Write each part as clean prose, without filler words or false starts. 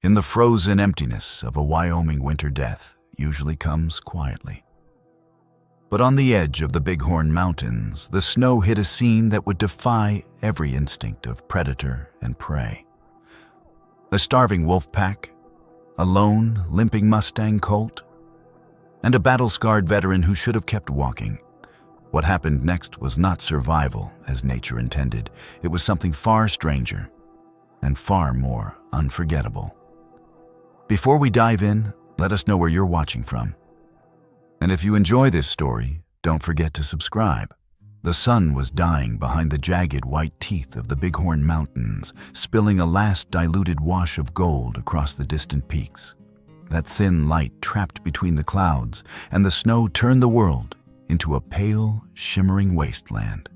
In the frozen emptiness of a Wyoming winter, death usually comes quietly. But on the edge of the Bighorn Mountains, the snow hid a scene that would defy every instinct of predator and prey. A starving wolf pack, a lone, limping Mustang colt, and a battle-scarred veteran who should have kept walking. What happened next was not survival as nature intended. It was something far stranger and far more unforgettable. Before we dive in, let us know where you're watching from. And if you enjoy this story, don't forget to subscribe. The sun was dying behind the jagged white teeth of the Bighorn Mountains, spilling a last diluted wash of gold across the distant peaks. That thin light trapped between the clouds, and the snow turned the world into a pale, shimmering wasteland.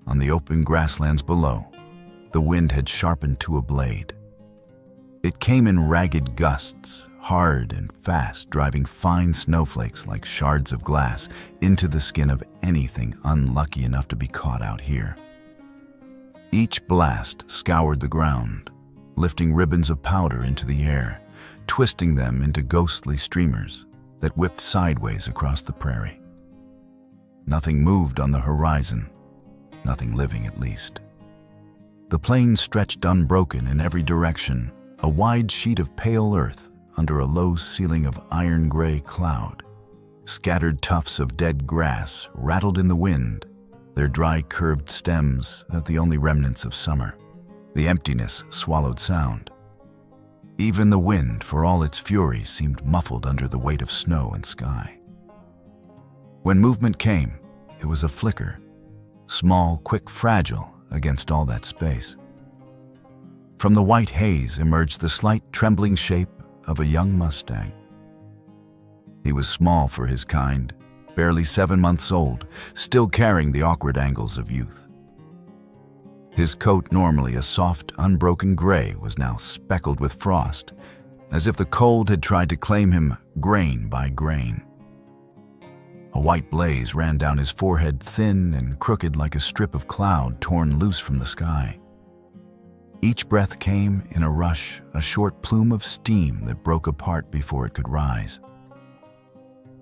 On the open grasslands below, the wind had sharpened to a blade. It came in ragged gusts, hard and fast, driving fine snowflakes like shards of glass into the skin of anything unlucky enough to be caught out here. Each blast scoured the ground, lifting ribbons of powder into the air, twisting them into ghostly streamers that whipped sideways across the prairie. Nothing moved on the horizon, nothing living at least. The plain stretched unbroken in every direction, a wide sheet of pale earth under a low ceiling of iron-gray cloud. Scattered tufts of dead grass rattled in the wind, their dry curved stems the only remnants of summer. The emptiness swallowed sound. Even the wind, for all its fury, seemed muffled under the weight of snow and sky. When movement came, it was a flicker, small, quick, fragile against all that space. From the white haze emerged the slight, trembling shape of a young Mustang. He was small for his kind, barely 7 months old, still carrying the awkward angles of youth. His coat, normally a soft, unbroken gray, was now speckled with frost, as if the cold had tried to claim him grain by grain. A white blaze ran down his forehead, thin and crooked like a strip of cloud torn loose from the sky. Each breath came in a rush, a short plume of steam that broke apart before it could rise.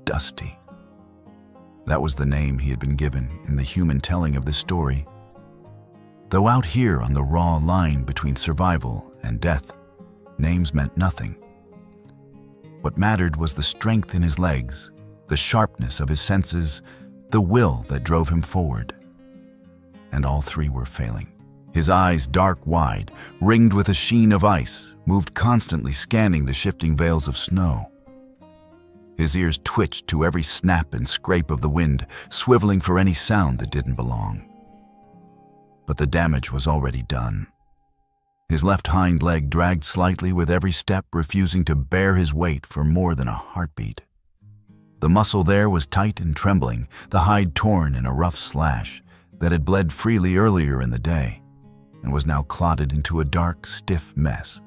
Dusty. That was the name he had been given in the human telling of this story. Though out here on the raw line between survival and death, names meant nothing. What mattered was the strength in his legs, the sharpness of his senses, the will that drove him forward. And all three were failing. His eyes, dark wide, ringed with a sheen of ice, moved constantly, scanning the shifting veils of snow. His ears twitched to every snap and scrape of the wind, swiveling for any sound that didn't belong. But the damage was already done. His left hind leg dragged slightly with every step, refusing to bear his weight for more than a heartbeat. The muscle there was tight and trembling, the hide torn in a rough slash that had bled freely earlier in the day and was now clotted into a dark, stiff mess.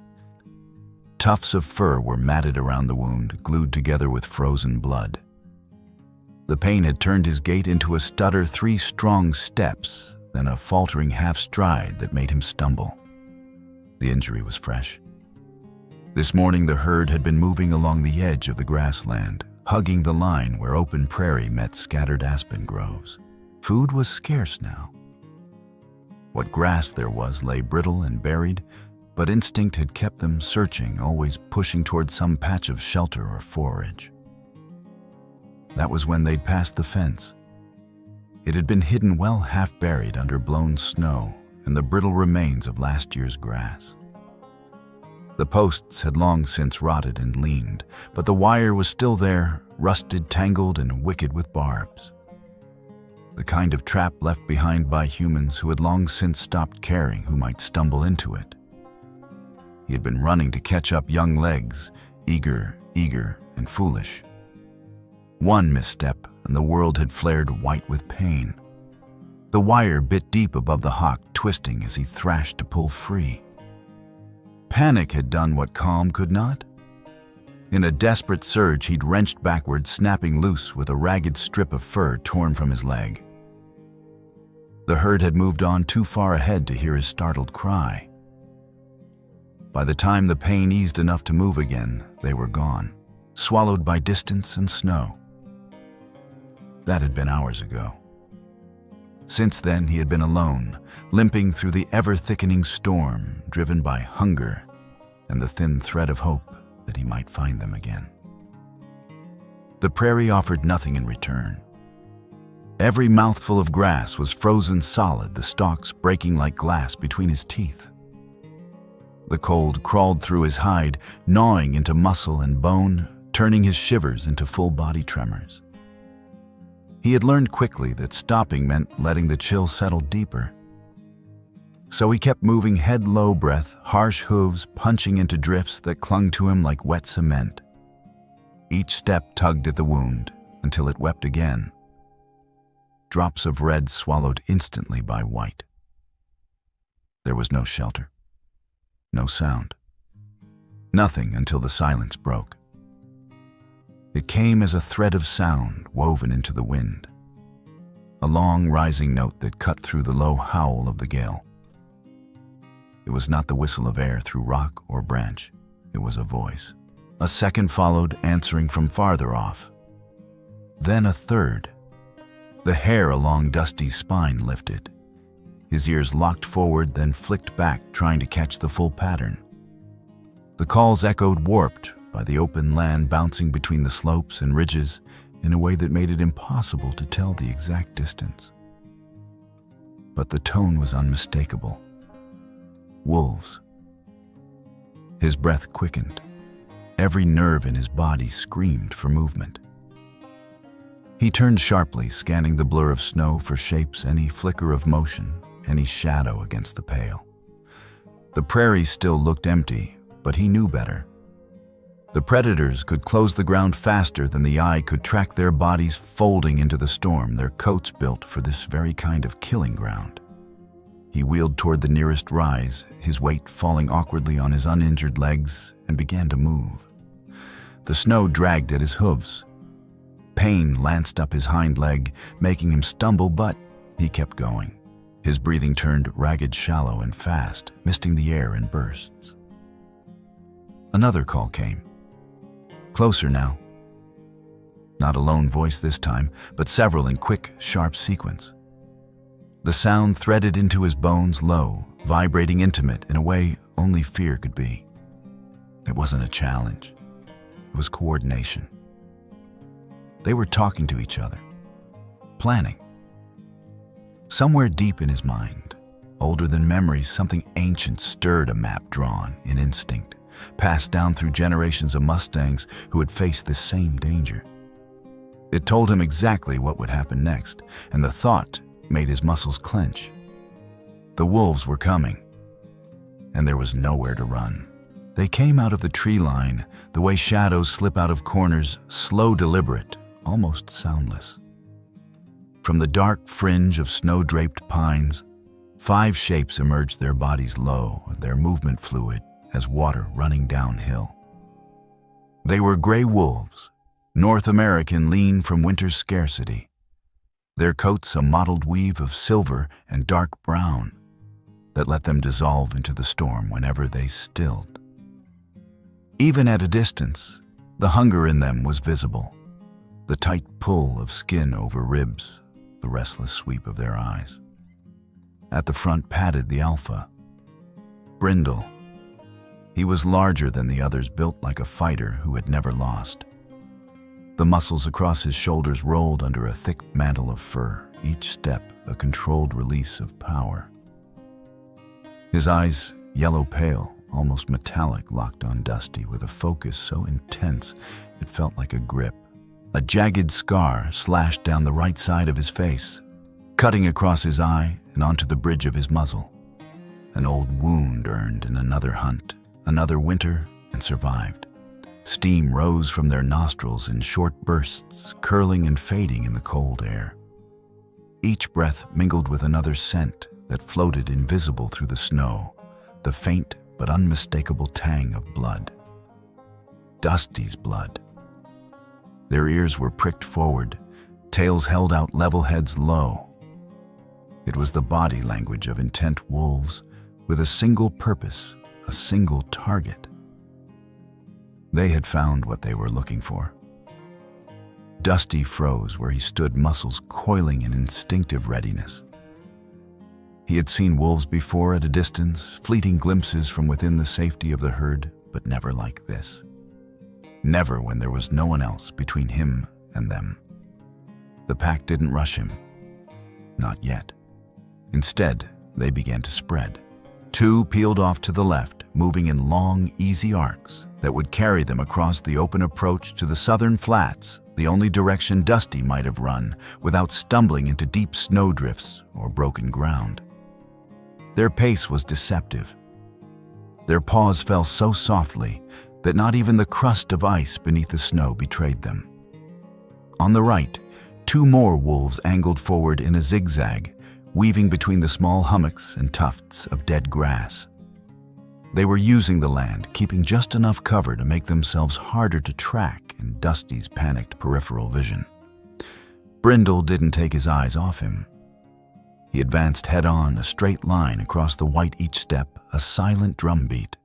Tufts of fur were matted around the wound, glued together with frozen blood. The pain had turned his gait into a stutter, 3 strong steps, then a faltering half-stride that made him stumble. The injury was fresh. This morning the herd had been moving along the edge of the grassland, hugging the line where open prairie met scattered aspen groves. Food was scarce now. What grass there was lay brittle and buried, but instinct had kept them searching, always pushing toward some patch of shelter or forage. That was when they'd passed the fence. It had been hidden well half-buried under blown snow and the brittle remains of last year's grass. The posts had long since rotted and leaned, but the wire was still there, rusted, tangled, and wicked with barbs. The kind of trap left behind by humans who had long since stopped caring who might stumble into it. He had been running to catch up young legs, eager, and foolish. One misstep, and the world had flared white with pain. The wire bit deep above the hock, twisting as he thrashed to pull free. Panic had done what calm could not. In a desperate surge, he'd wrenched backward, snapping loose with a ragged strip of fur torn from his leg. The herd had moved on too far ahead to hear his startled cry. By the time the pain eased enough to move again, they were gone, swallowed by distance and snow. That had been hours ago. Since then, he had been alone, limping through the ever-thickening storm, driven by hunger and the thin thread of hope that he might find them again. The prairie offered nothing in return. Every mouthful of grass was frozen solid, the stalks breaking like glass between his teeth. The cold crawled through his hide, gnawing into muscle and bone, turning his shivers into full-body tremors. He had learned quickly that stopping meant letting the chill settle deeper. So he kept moving head low, breath, harsh hooves punching into drifts that clung to him like wet cement. Each step tugged at the wound until it wept again. Drops of red swallowed instantly by white. There was no shelter, no sound, nothing until the silence broke. It came as a thread of sound woven into the wind, a long rising note that cut through the low howl of the gale. It was not the whistle of air through rock or branch. It was a voice. A second followed, answering from farther off. Then a third. The hair along Dusty's spine lifted. His ears locked forward, then flicked back, trying to catch the full pattern. The calls echoed warped by the open land bouncing between the slopes and ridges in a way that made it impossible to tell the exact distance. But the tone was unmistakable. Wolves. His breath quickened. Every nerve in his body screamed for movement. He turned sharply, scanning the blur of snow for shapes, any flicker of motion, any shadow against the pale. The prairie still looked empty, but he knew better. The predators could close the ground faster than the eye could track their bodies folding into the storm, their coats built for this very kind of killing ground. He wheeled toward the nearest rise, his weight falling awkwardly on his uninjured legs, and began to move. The snow dragged at his hooves. Pain lanced up his hind leg, making him stumble, but he kept going. His breathing turned ragged, shallow, and fast, misting the air in bursts. Another call came. Closer now. Not a lone voice this time, but several in quick, sharp sequence. The sound threaded into his bones, low, vibrating, intimate in a way only fear could be. It wasn't a challenge. It was coordination. They were talking to each other, planning. Somewhere deep in his mind, older than memory, something ancient stirred, a map drawn in instinct, passed down through generations of Mustangs who had faced this same danger. It told him exactly what would happen next, and the thought made his muscles clench. The wolves were coming, and there was nowhere to run. They came out of the tree line, the way shadows slip out of corners, slow, deliberate, almost soundless. From the dark fringe of snow-draped pines, 5 shapes emerged, their bodies low, their movement fluid as water running downhill. They were gray wolves, North American, lean from winter's scarcity. Their coats a mottled weave of silver and dark brown that let them dissolve into the storm whenever they stilled. Even at a distance, the hunger in them was visible, the tight pull of skin over ribs, the restless sweep of their eyes. At the front padded the alpha, Brindle. He was larger than the others, built like a fighter who had never lost. The muscles across his shoulders rolled under a thick mantle of fur, each step a controlled release of power. His eyes, yellow pale, almost metallic, locked on Dusty with a focus so intense it felt like a grip. A jagged scar slashed down the right side of his face, cutting across his eye and onto the bridge of his muzzle. An old wound earned in another hunt, another winter, and survived. Steam rose from their nostrils in short bursts, curling and fading in the cold air. Each breath mingled with another scent that floated invisible through the snow, the faint but unmistakable tang of blood. Dusty's blood. Their ears were pricked forward, tails held out, level heads low. It was the body language of intent wolves with a single purpose, a single target. They had found what they were looking for. Dusty froze where he stood, muscles coiling in instinctive readiness. He had seen wolves before at a distance, fleeting glimpses from within the safety of the herd, but never like this. Never when there was no one else between him and them. The pack didn't rush him. Not yet. Instead, they began to spread. Two peeled off to the left, moving in long, easy arcs that would carry them across the open approach to the southern flats, the only direction Dusty might have run without stumbling into deep snowdrifts or broken ground. Their pace was deceptive. Their paws fell so softly that not even the crust of ice beneath the snow betrayed them. On the right, two more wolves angled forward in a zigzag, weaving between the small hummocks and tufts of dead grass. They were using the land, keeping just enough cover to make themselves harder to track in Dusty's panicked peripheral vision. Brindle didn't take his eyes off him. He advanced head-on, a straight line across the white each step, a silent drumbeat.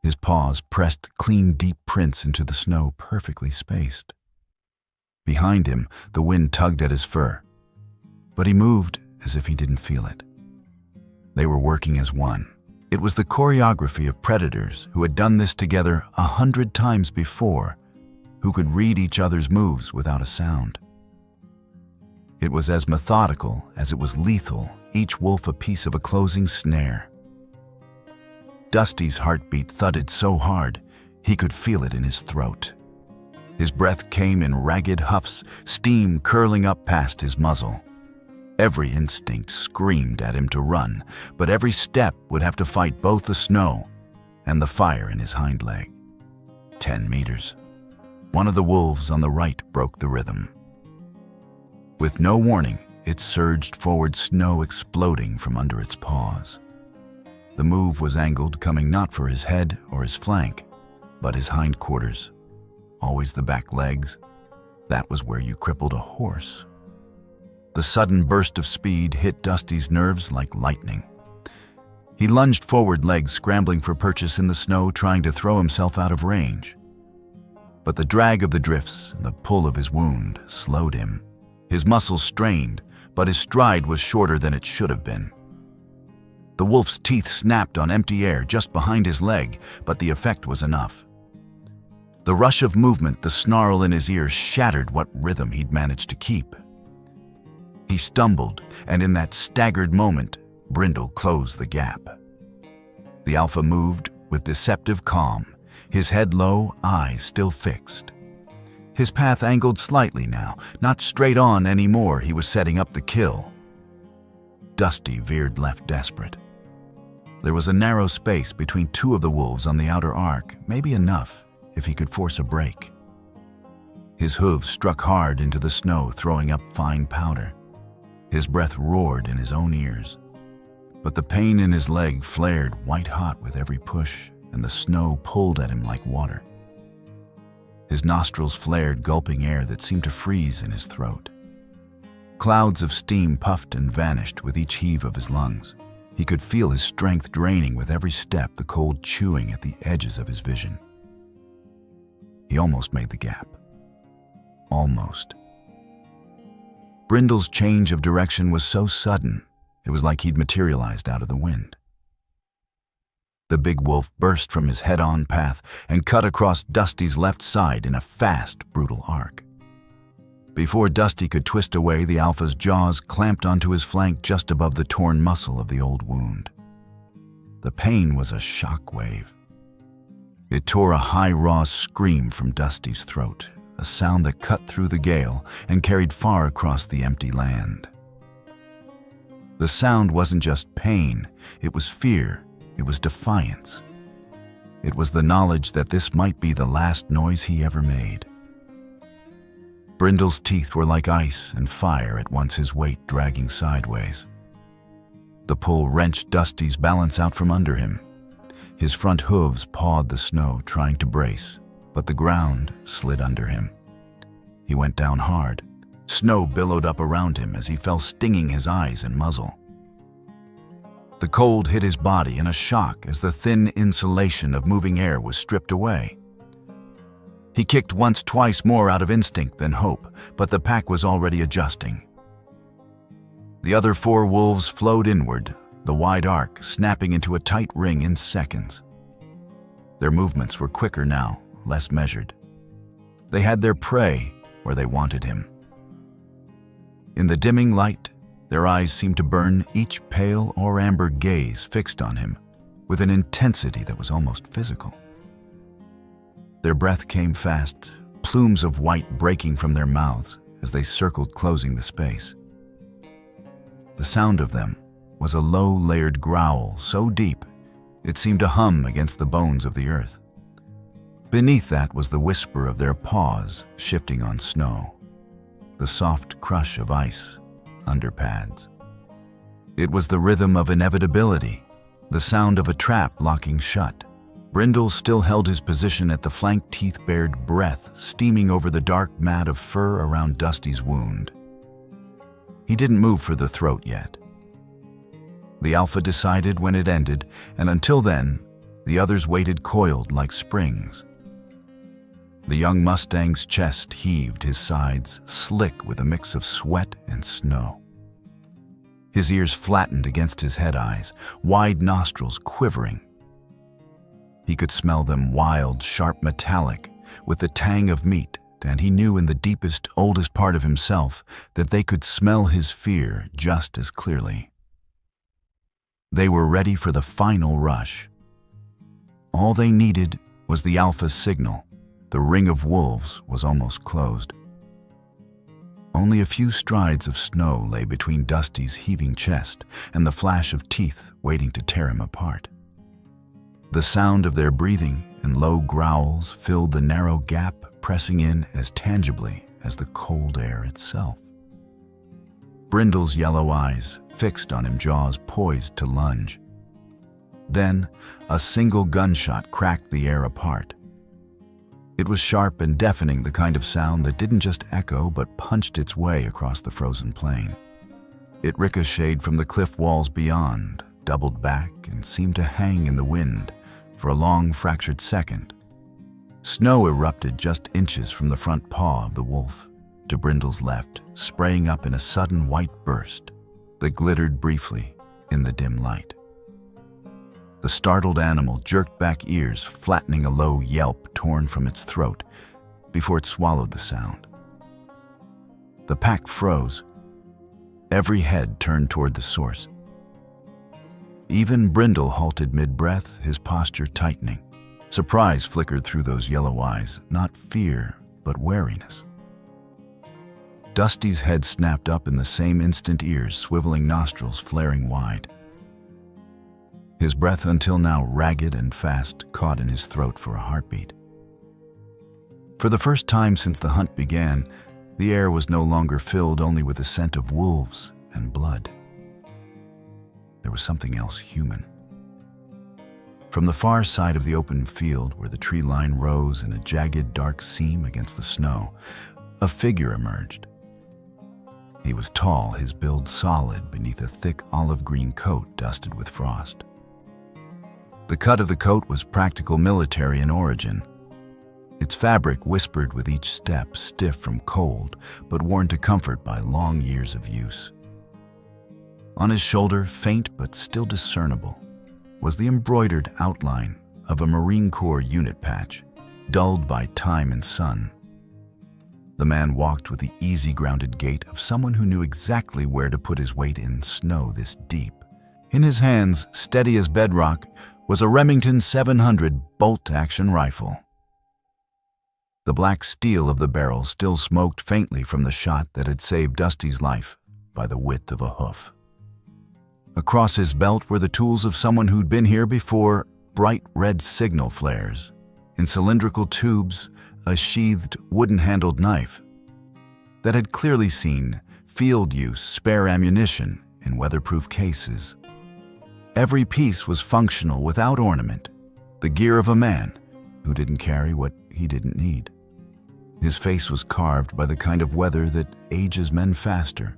His paws pressed clean, deep prints into the snow, perfectly spaced. Behind him, the wind tugged at his fur, but he moved as if he didn't feel it. They were working as one. It was the choreography of predators who had done this together 100 times before, who could read each other's moves without a sound. It was as methodical as it was lethal, each wolf a piece of a closing snare. Dusty's heartbeat thudded so hard, he could feel it in his throat. His breath came in ragged huffs, steam curling up past his muzzle. Every instinct screamed at him to run, but every step would have to fight both the snow and the fire in his hind leg. 10 meters. One of the wolves on the right broke the rhythm. With no warning, it surged forward, snow exploding from under its paws. The move was angled, coming not for his head or his flank, but his hindquarters. Always the back legs. That was where you crippled a horse. The sudden burst of speed hit Dusty's nerves like lightning. He lunged forward, legs scrambling for purchase in the snow, trying to throw himself out of range. But the drag of the drifts and the pull of his wound slowed him. His muscles strained, but his stride was shorter than it should have been. The wolf's teeth snapped on empty air just behind his leg, but the effect was enough. The rush of movement, the snarl in his ears, shattered what rhythm he'd managed to keep. He stumbled, and in that staggered moment, Brindle closed the gap. The alpha moved with deceptive calm, his head low, eyes still fixed. His path angled slightly now, not straight on anymore. He was setting up the kill. Dusty veered left, desperate. There was a narrow space between two of the wolves on the outer arc, maybe enough if he could force a break. His hooves struck hard into the snow, throwing up fine powder. His breath roared in his own ears. But the pain in his leg flared white-hot with every push, and the snow pulled at him like water. His nostrils flared, gulping air that seemed to freeze in his throat. Clouds of steam puffed and vanished with each heave of his lungs. He could feel his strength draining with every step, the cold chewing at the edges of his vision. He almost made the gap. Almost. Brindle's change of direction was so sudden, it was like he'd materialized out of the wind. The big wolf burst from his head-on path and cut across Dusty's left side in a fast, brutal arc. Before Dusty could twist away, the alpha's jaws clamped onto his flank just above the torn muscle of the old wound. The pain was a shock wave. It tore a high, raw scream from Dusty's throat, a sound that cut through the gale and carried far across the empty land. The sound wasn't just pain, it was fear, it was defiance. It was the knowledge that this might be the last noise he ever made. Brindle's teeth were like ice and fire at once, his weight dragging sideways. The pull wrenched Dusty's balance out from under him. His front hooves pawed the snow, trying to brace, but the ground slid under him. He went down hard. Snow billowed up around him as he fell, stinging his eyes and muzzle. The cold hit his body in a shock as the thin insulation of moving air was stripped away. He kicked once, twice more out of instinct than hope, but the pack was already adjusting. The other 4 wolves flowed inward, the wide arc snapping into a tight ring in seconds. Their movements were quicker now, less measured. They had their prey where they wanted him. In the dimming light, their eyes seemed to burn, each pale or amber gaze fixed on him with an intensity that was almost physical. Their breath came fast, plumes of white breaking from their mouths as they circled, closing the space. The sound of them was a low-layered growl so deep it seemed to hum against the bones of the earth. Beneath that was the whisper of their paws shifting on snow, the soft crush of ice under pads. It was the rhythm of inevitability, the sound of a trap locking shut. Brindle still held his position at the flank, teeth-bared breath steaming over the dark mat of fur around Dusty's wound. He didn't move for the throat yet. The alpha decided when it ended, and until then, the others waited coiled like springs. The young Mustang's chest heaved, his sides slick with a mix of sweat and snow. His ears flattened against his head eyes, wide nostrils quivering. He could smell them, wild, sharp, metallic, with the tang of meat, and he knew in the deepest, oldest part of himself that they could smell his fear just as clearly. They were ready for the final rush. All they needed was the alpha's signal. The ring of wolves was almost closed. Only a few strides of snow lay between Dusty's heaving chest and the flash of teeth waiting to tear him apart. The sound of their breathing and low growls filled the narrow gap, pressing in as tangibly as the cold air itself. Brindle's yellow eyes fixed on him, jaws poised to lunge. Then, a single gunshot cracked the air apart. It was sharp and deafening, the kind of sound that didn't just echo but punched its way across the frozen plain. It ricocheted from the cliff walls beyond, doubled back, and seemed to hang in the wind for a long, fractured second. Snow erupted just inches from the front paw of the wolf to Brindle's left, spraying up in a sudden white burst that glittered briefly in the dim light. The startled animal jerked back ears, flattening a low yelp torn from its throat before it swallowed the sound. The pack froze. Every head turned toward the source. Even Brindle halted mid-breath, his posture tightening. Surprise flickered through those yellow eyes, not fear, but wariness. Dusty's head snapped up in the same instant, ears swiveling, nostrils flaring wide. His breath, until now ragged and fast, caught in his throat for a heartbeat. For the first time since the hunt began, the air was no longer filled only with the scent of wolves and blood. There was something else human. From the far side of the open field, where the tree line rose in a jagged, dark seam against the snow, a figure emerged. He was tall, his build solid beneath a thick olive-green coat dusted with frost. The cut of the coat was practical military in origin. Its fabric whispered with each step, stiff from cold, but worn to comfort by long years of use. On his shoulder, faint but still discernible, was the embroidered outline of a Marine Corps unit patch, dulled by time and sun. The man walked with the easy, grounded gait of someone who knew exactly where to put his weight in snow this deep. In his hands, steady as bedrock, was a Remington 700 bolt-action rifle. The black steel of the barrel still smoked faintly from the shot that had saved Dusty's life by the width of a hoof. Across his belt were the tools of someone who'd been here before, bright red signal flares. In cylindrical tubes, a sheathed, wooden-handled knife that had clearly seen field use, spare ammunition in weatherproof cases. Every piece was functional without ornament, the gear of a man who didn't carry what he didn't need. His face was carved by the kind of weather that ages men faster,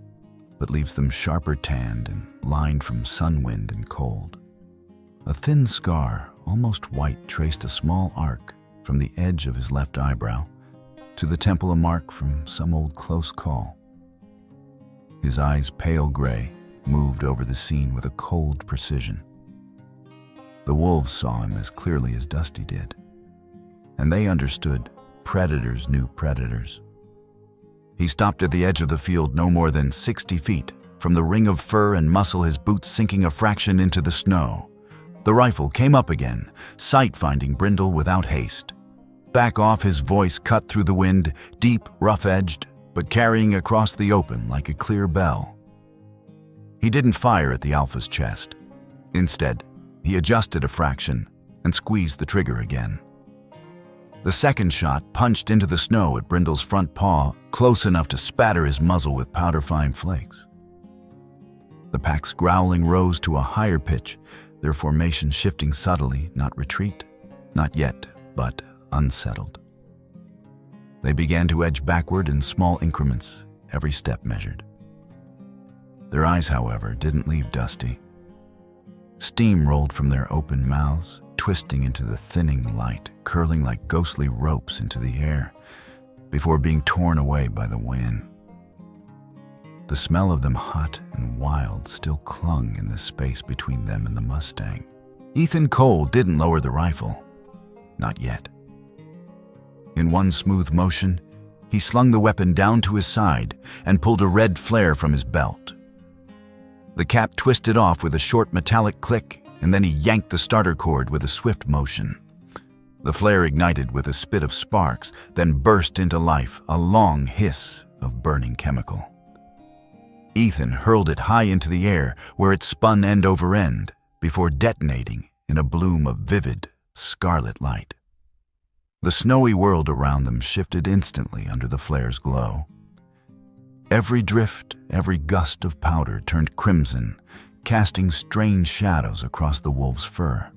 but leaves them sharper tanned and lined from sun wind and cold. A thin scar, almost white, traced a small arc from the edge of his left eyebrow to the temple, a mark from some old close call. His eyes, pale gray, moved over the scene with a cold precision. The wolves saw him as clearly as Dusty did, and they understood predators knew predators. He stopped at the edge of the field no more than 60 feet from the ring of fur and muscle, his boots sinking a fraction into the snow. The rifle came up again, sight-finding Brindle without haste. Back off, his voice cut through the wind, deep, rough-edged, but carrying across the open like a clear bell. He didn't fire at the Alpha's chest. Instead, he adjusted a fraction and squeezed the trigger again. The second shot punched into the snow at Brindle's front paw, close enough to spatter his muzzle with powder-fine flakes. The pack's growling rose to a higher pitch, their formation shifting subtly, not retreat, not yet, but unsettled. They began to edge backward in small increments, every step measured. Their eyes, however, didn't leave Dusty. Steam rolled from their open mouths, twisting into the thinning light, curling like ghostly ropes into the air, before being torn away by the wind. The smell of them, hot and wild, still clung in the space between them and the Mustang. Ethan Cole didn't lower the rifle. Not yet. In one smooth motion, he slung the weapon down to his side and pulled a red flare from his belt. The cap twisted off with a short metallic click, and then he yanked the starter cord with a swift motion. The flare ignited with a spit of sparks, then burst into life, a long hiss of burning chemical. Ethan hurled it high into the air, where it spun end over end, before detonating in a bloom of vivid, scarlet light. The snowy world around them shifted instantly under the flare's glow. Every drift, every gust of powder turned crimson, casting strange shadows across the wolves' fur.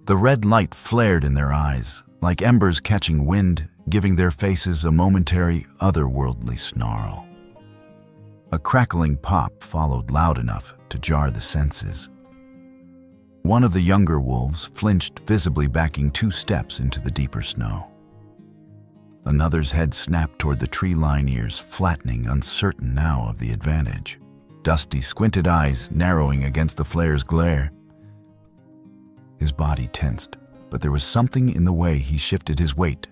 The red light flared in their eyes, like embers catching wind, giving their faces a momentary, otherworldly snarl. A crackling pop followed loud enough to jar the senses. One of the younger wolves flinched, visibly backing 2 steps into the deeper snow. Another's head snapped toward the tree-line ears, flattening, uncertain now of the advantage. Dusty's squinted eyes narrowing against the flare's glare. His body tensed, but there was something in the way he shifted his weight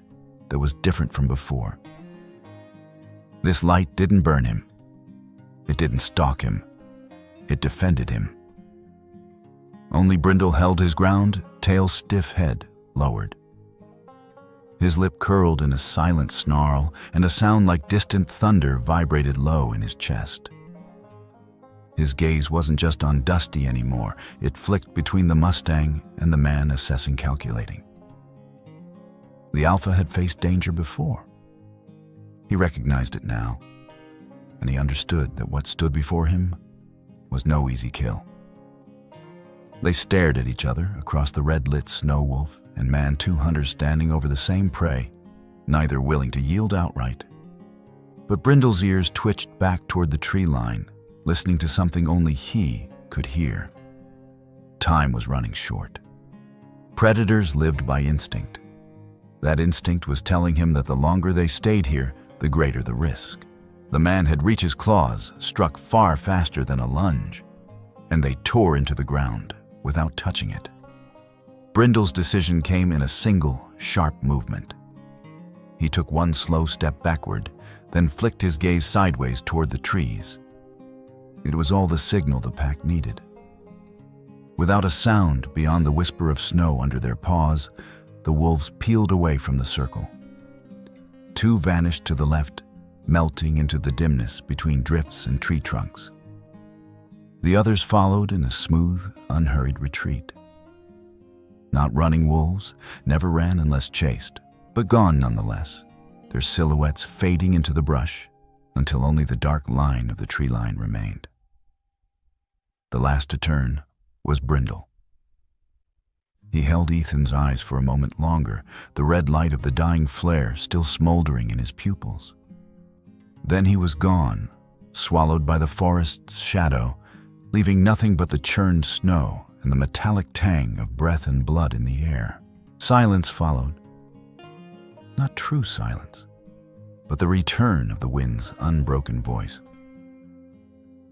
that was different from before. This light didn't burn him. It didn't stalk him. It defended him. Only Brindle held his ground, tail stiff, head lowered. His lip curled in a silent snarl, and a sound like distant thunder vibrated low in his chest. His gaze wasn't just on Dusty anymore. It flicked between the Mustang and the man assessing, calculating. The Alpha had faced danger before. He recognized it now, and he understood that what stood before him was no easy kill. They stared at each other across the red-lit snow wolf and man, 2 hunters standing over the same prey, neither willing to yield outright. But Brindle's ears twitched back toward the tree line, listening to something only he could hear. Time was running short. Predators lived by instinct. That instinct was telling him that the longer they stayed here, the greater the risk. The man had reached his claws, struck far faster than a lunge, and they tore into the ground without touching it. Brindle's decision came in a single, sharp movement. He took 1 slow step backward, then flicked his gaze sideways toward the trees. It was all the signal the pack needed. Without a sound beyond the whisper of snow under their paws, the wolves peeled away from the circle. 2 vanished to the left, melting into the dimness between drifts and tree trunks. The others followed in a smooth, unhurried retreat. Not running wolves, never ran unless chased, but gone nonetheless, their silhouettes fading into the brush until only the dark line of the tree line remained. The last to turn was Brindle. He held Ethan's eyes for a moment longer, the red light of the dying flare still smoldering in his pupils. Then he was gone, swallowed by the forest's shadow, leaving nothing but the churned snow and the metallic tang of breath and blood in the air. Silence followed. Not true silence, but the return of the wind's unbroken voice.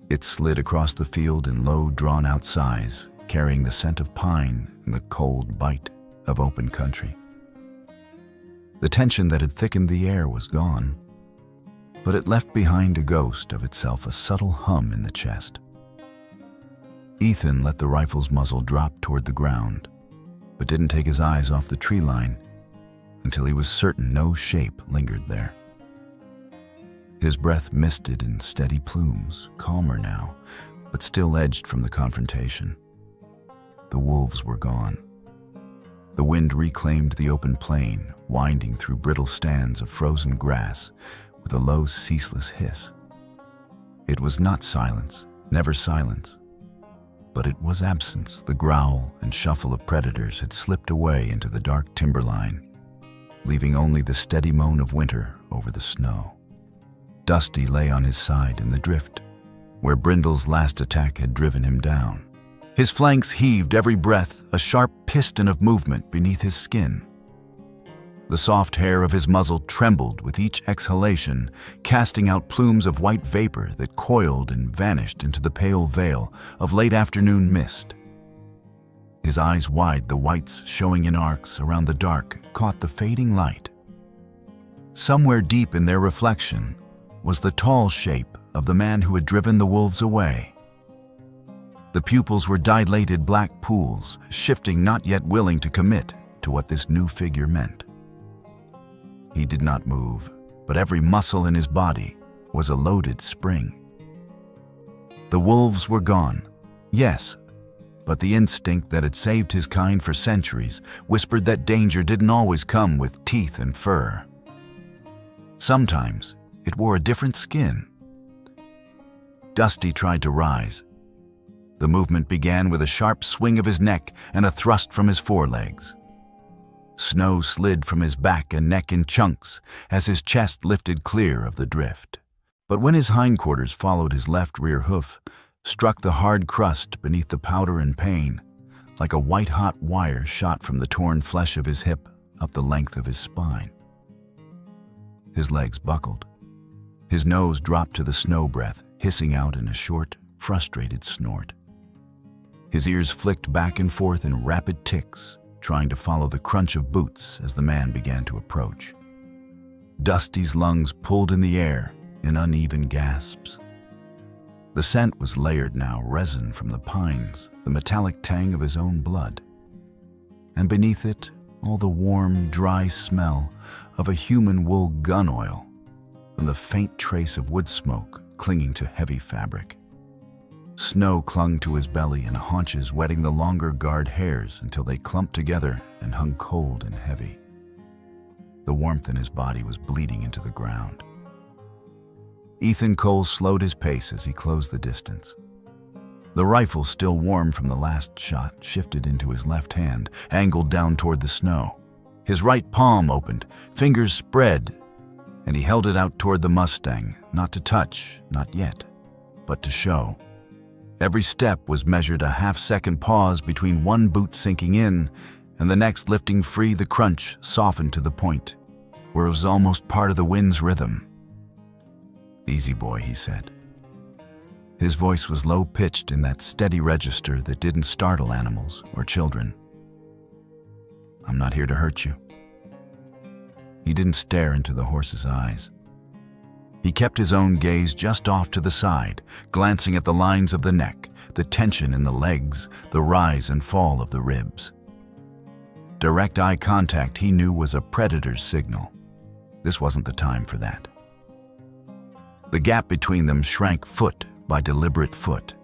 It slid across the field in low, drawn-out sighs, carrying the scent of pine and the cold bite of open country. The tension that had thickened the air was gone, but it left behind a ghost of itself, a subtle hum in the chest. Ethan let the rifle's muzzle drop toward the ground, but didn't take his eyes off the tree line until he was certain no shape lingered there. His breath misted in steady plumes, calmer now, but still edged from the confrontation. The wolves were gone. The wind reclaimed the open plain, winding through brittle stands of frozen grass with a low, ceaseless hiss. It was not silence, never silence, but it was absence. The growl and shuffle of predators had slipped away into the dark timberline, leaving only the steady moan of winter over the snow. Dusty lay on his side in the drift, where Brindle's last attack had driven him down. His flanks heaved every breath, a sharp piston of movement beneath his skin. The soft hair of his muzzle trembled with each exhalation, casting out plumes of white vapor that coiled and vanished into the pale veil of late afternoon mist. His eyes wide, the whites showing in arcs around the dark, caught the fading light. Somewhere deep in their reflection was the tall shape of the man who had driven the wolves away. The pupils were dilated black pools, shifting, not yet willing to commit to what this new figure meant. He did not move, but every muscle in his body was a loaded spring. The wolves were gone, yes, but the instinct that had saved his kind for centuries whispered that danger didn't always come with teeth and fur. Sometimes it wore a different skin. Dusty tried to rise. The movement began with a sharp swing of his neck and a thrust from his forelegs. Snow slid from his back and neck in chunks as his chest lifted clear of the drift. But when his hindquarters followed his left rear hoof, struck the hard crust beneath the powder and pain, like a white-hot wire shot from the torn flesh of his hip up the length of his spine. His legs buckled. His nose dropped to the snow breath, hissing out in a short, frustrated snort. His ears flicked back and forth in rapid ticks, trying to follow the crunch of boots as the man began to approach. Dusty's lungs pulled in the air in uneven gasps. The scent was layered now, resin from the pines, the metallic tang of his own blood. And beneath it, all the warm, dry smell of a human wool gun oil, and the faint trace of wood smoke clinging to heavy fabric. Snow clung to his belly and haunches, wetting the longer guard hairs until they clumped together and hung cold and heavy. The warmth in his body was bleeding into the ground. Ethan Cole slowed his pace as he closed the distance. The rifle, still warm from the last shot, shifted into his left hand, angled down toward the snow. His right palm opened, fingers spread, and he held it out toward the Mustang, not to touch, not yet, but to show. Every step was measured a half-second pause between one boot sinking in and the next lifting free. The crunch softened to the point where it was almost part of the wind's rhythm. "Easy, boy," he said. His voice was low-pitched in that steady register that didn't startle animals or children. "I'm not here to hurt you." He didn't stare into the horse's eyes. He kept his own gaze just off to the side, glancing at the lines of the neck, the tension in the legs, the rise and fall of the ribs. Direct eye contact, he knew, was a predator's signal. This wasn't the time for that. The gap between them shrank foot by deliberate foot.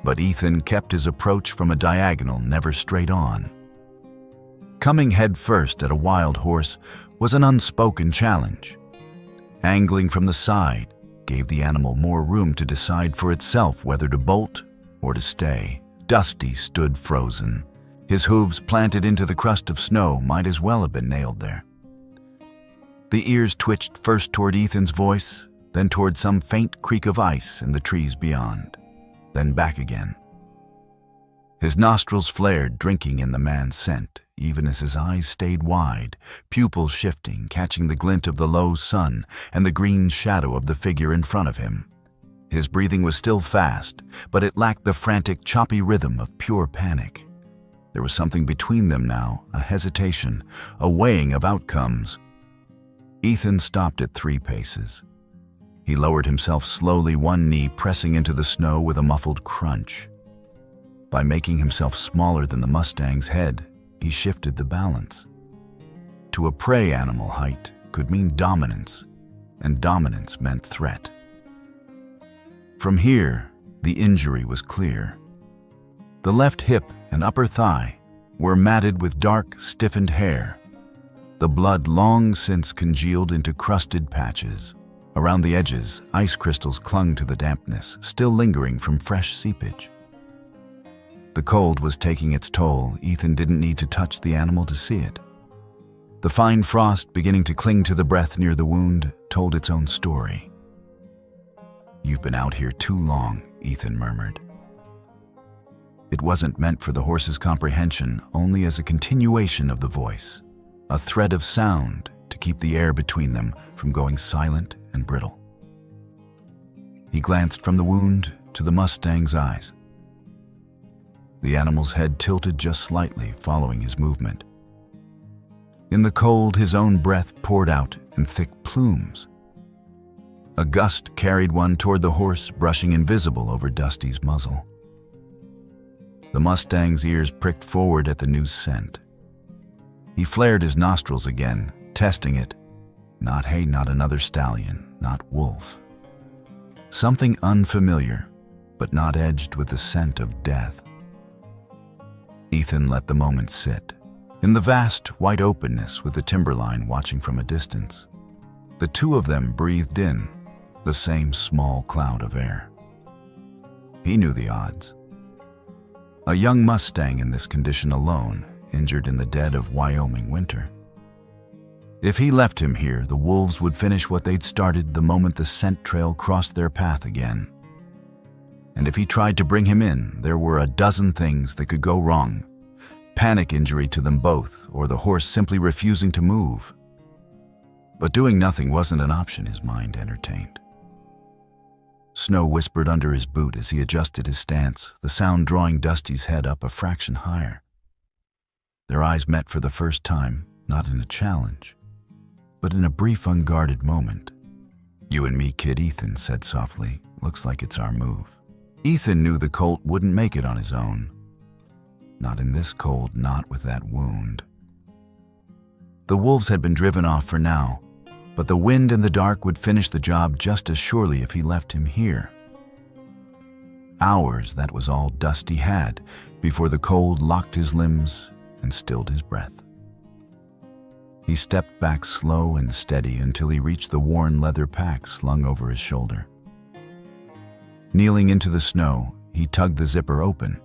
But Ethan kept his approach from a diagonal, never straight on. Coming head first at a wild horse was an unspoken challenge. Angling from the side gave the animal more room to decide for itself whether to bolt or to stay. Dusty stood frozen. His hooves planted into the crust of snow might as well have been nailed there. The ears twitched first toward Ethan's voice, then toward some faint creak of ice in the trees beyond, then back again. His nostrils flared, drinking in the man's scent, even as his eyes stayed wide, pupils shifting, catching the glint of the low sun and the green shadow of the figure in front of him. His breathing was still fast, but it lacked the frantic, choppy rhythm of pure panic. There was something between them now, a hesitation, a weighing of outcomes. Ethan stopped at 3 paces. He lowered himself slowly, one knee pressing into the snow with a muffled crunch. By making himself smaller than the Mustang's head, he shifted the balance. To a prey animal, height could mean dominance, and dominance meant threat. From here, the injury was clear. The left hip and upper thigh were matted with dark, stiffened hair, the blood long since congealed into crusted patches. Around the edges, ice crystals clung to the dampness, still lingering from fresh seepage. The cold was taking its toll. Ethan didn't need to touch the animal to see it. The fine frost beginning to cling to the breath near the wound told its own story. "You've been out here too long," Ethan murmured. It wasn't meant for the horse's comprehension, only as a continuation of the voice, a thread of sound to keep the air between them from going silent and brittle. He glanced from the wound to the Mustang's eyes. The animal's head tilted just slightly, following his movement. In the cold, his own breath poured out in thick plumes. A gust carried one toward the horse, brushing invisible over Dusty's muzzle. The Mustang's ears pricked forward at the new scent. He flared his nostrils again, testing it. Not another stallion, not wolf. Something unfamiliar, but not edged with the scent of death. Ethan let the moment sit. In the vast, white openness with the timberline watching from a distance, the two of them breathed in the same small cloud of air. He knew the odds. A young Mustang in this condition alone, injured in the dead of Wyoming winter. If he left him here, the wolves would finish what they'd started the moment the scent trail crossed their path again. And if he tried to bring him in, there were a dozen things that could go wrong. Panic injury to them both, or the horse simply refusing to move. But doing nothing wasn't an option his mind entertained. Snow whispered under his boot as he adjusted his stance, the sound drawing Dusty's head up a fraction higher. Their eyes met for the first time, not in a challenge, but in a brief, unguarded moment. "You and me, kid," Ethan said softly. "Looks like it's our move." Ethan knew the colt wouldn't make it on his own. Not in this cold, not with that wound. The wolves had been driven off for now, but the wind and the dark would finish the job just as surely if he left him here. Hours, that was all Dusty had, before the cold locked his limbs and stilled his breath. He stepped back slow and steady until he reached the worn leather pack slung over his shoulder. Kneeling into the snow, he tugged the zipper open.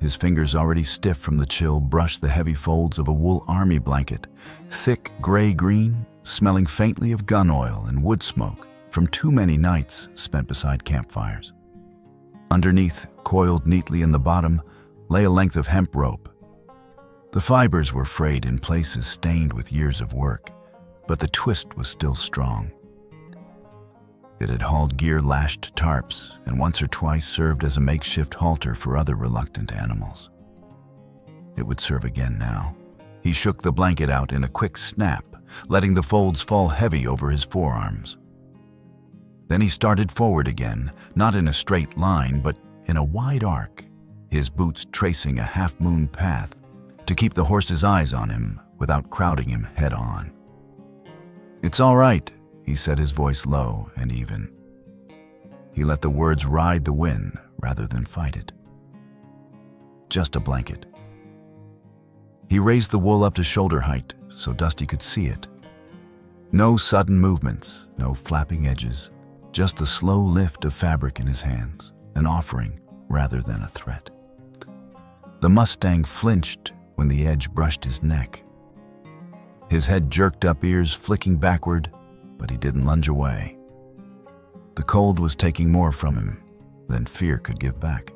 His fingers, already stiff from the chill, brushed the heavy folds of a wool army blanket, thick gray-green, smelling faintly of gun oil and wood smoke from too many nights spent beside campfires. Underneath, coiled neatly in the bottom, lay a length of hemp rope. The fibers were frayed in places, stained with years of work, but the twist was still strong. It had hauled gear-lashed tarps and once or twice served as a makeshift halter for other reluctant animals. It would serve again now. He shook the blanket out in a quick snap, letting the folds fall heavy over his forearms. Then he started forward again, not in a straight line, but in a wide arc, his boots tracing a half-moon path to keep the horse's eyes on him without crowding him head-on. "It's all right," he said, his voice low and even. He let the words ride the wind rather than fight it. "Just a blanket." He raised the wool up to shoulder height so Dusty could see it. No sudden movements, no flapping edges, just the slow lift of fabric in his hands, an offering rather than a threat. The Mustang flinched when the edge brushed his neck. His head jerked up, ears flicking backward, but he didn't lunge away. The cold was taking more from him than fear could give back.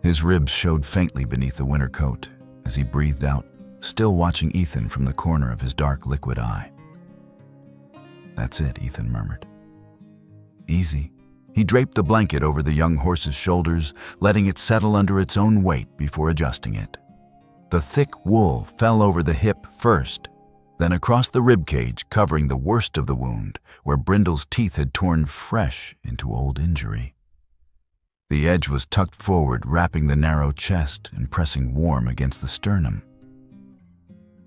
His ribs showed faintly beneath the winter coat as he breathed out, still watching Ethan from the corner of his dark liquid eye. "That's it," Ethan murmured. "Easy." He draped the blanket over the young horse's shoulders, letting it settle under its own weight before adjusting it. The thick wool fell over the hip first, then across the ribcage, covering the worst of the wound, where Brindle's teeth had torn fresh into old injury. The edge was tucked forward, wrapping the narrow chest and pressing warm against the sternum.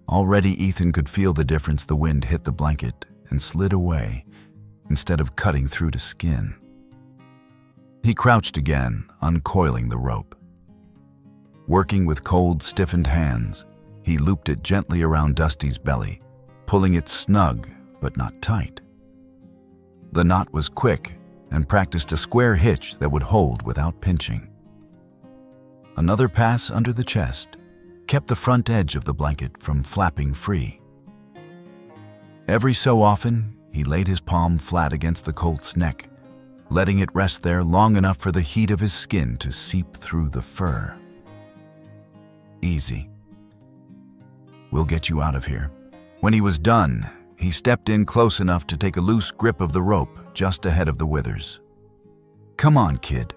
Already Ethan could feel the difference. The wind hit the blanket and slid away instead of cutting through to skin. He crouched again, uncoiling the rope. Working with cold, stiffened hands, he looped it gently around Dusty's belly, pulling it snug but not tight. The knot was quick and practiced a square hitch that would hold without pinching. Another pass under the chest kept the front edge of the blanket from flapping free. Every so often, he laid his palm flat against the colt's neck, letting it rest there long enough for the heat of his skin to seep through the fur. "Easy. We'll get you out of here." When he was done, he stepped in close enough to take a loose grip of the rope just ahead of the withers. "Come on, kid,"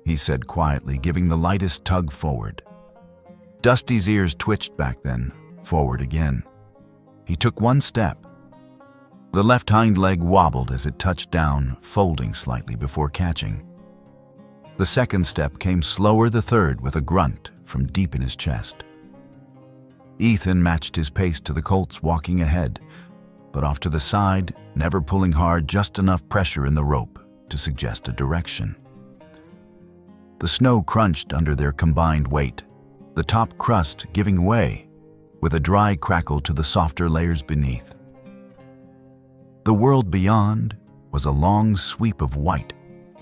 he said quietly, giving the lightest tug forward. Dusty's ears twitched back then, forward again. He took one step. The left hind leg wobbled as it touched down, folding slightly before catching. The second step came slower, the third with a grunt from deep in his chest. Ethan matched his pace to the colt's, walking ahead, but off to the side, never pulling hard, just enough pressure in the rope to suggest a direction. The snow crunched under their combined weight, the top crust giving way, with a dry crackle to the softer layers beneath. The world beyond was a long sweep of white,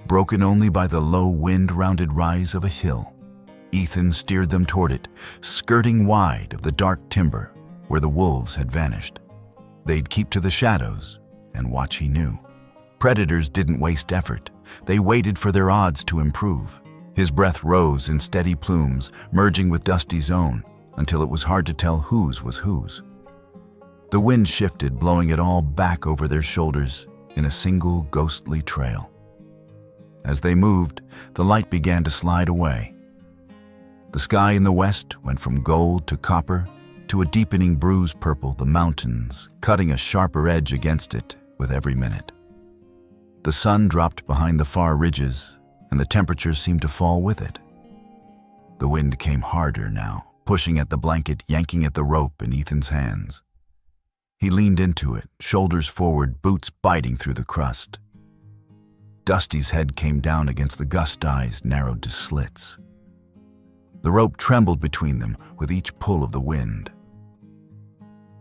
broken only by the low wind-rounded rise of a hill. Ethan steered them toward it, skirting wide of the dark timber where the wolves had vanished. They'd keep to the shadows and watch, he knew. Predators didn't waste effort. They waited for their odds to improve. His breath rose in steady plumes, merging with Dusty's own, until it was hard to tell whose was whose. The wind shifted, blowing it all back over their shoulders in a single ghostly trail. As they moved, the light began to slide away. The sky in the west went from gold to copper to a deepening bruised purple, the mountains cutting a sharper edge against it with every minute. The sun dropped behind the far ridges, and the temperature seemed to fall with it. The wind came harder now, pushing at the blanket, yanking at the rope in Ethan's hands. He leaned into it, shoulders forward, boots biting through the crust. Dusty's head came down against the gust, eyes narrowed to slits. The rope trembled between them with each pull of the wind.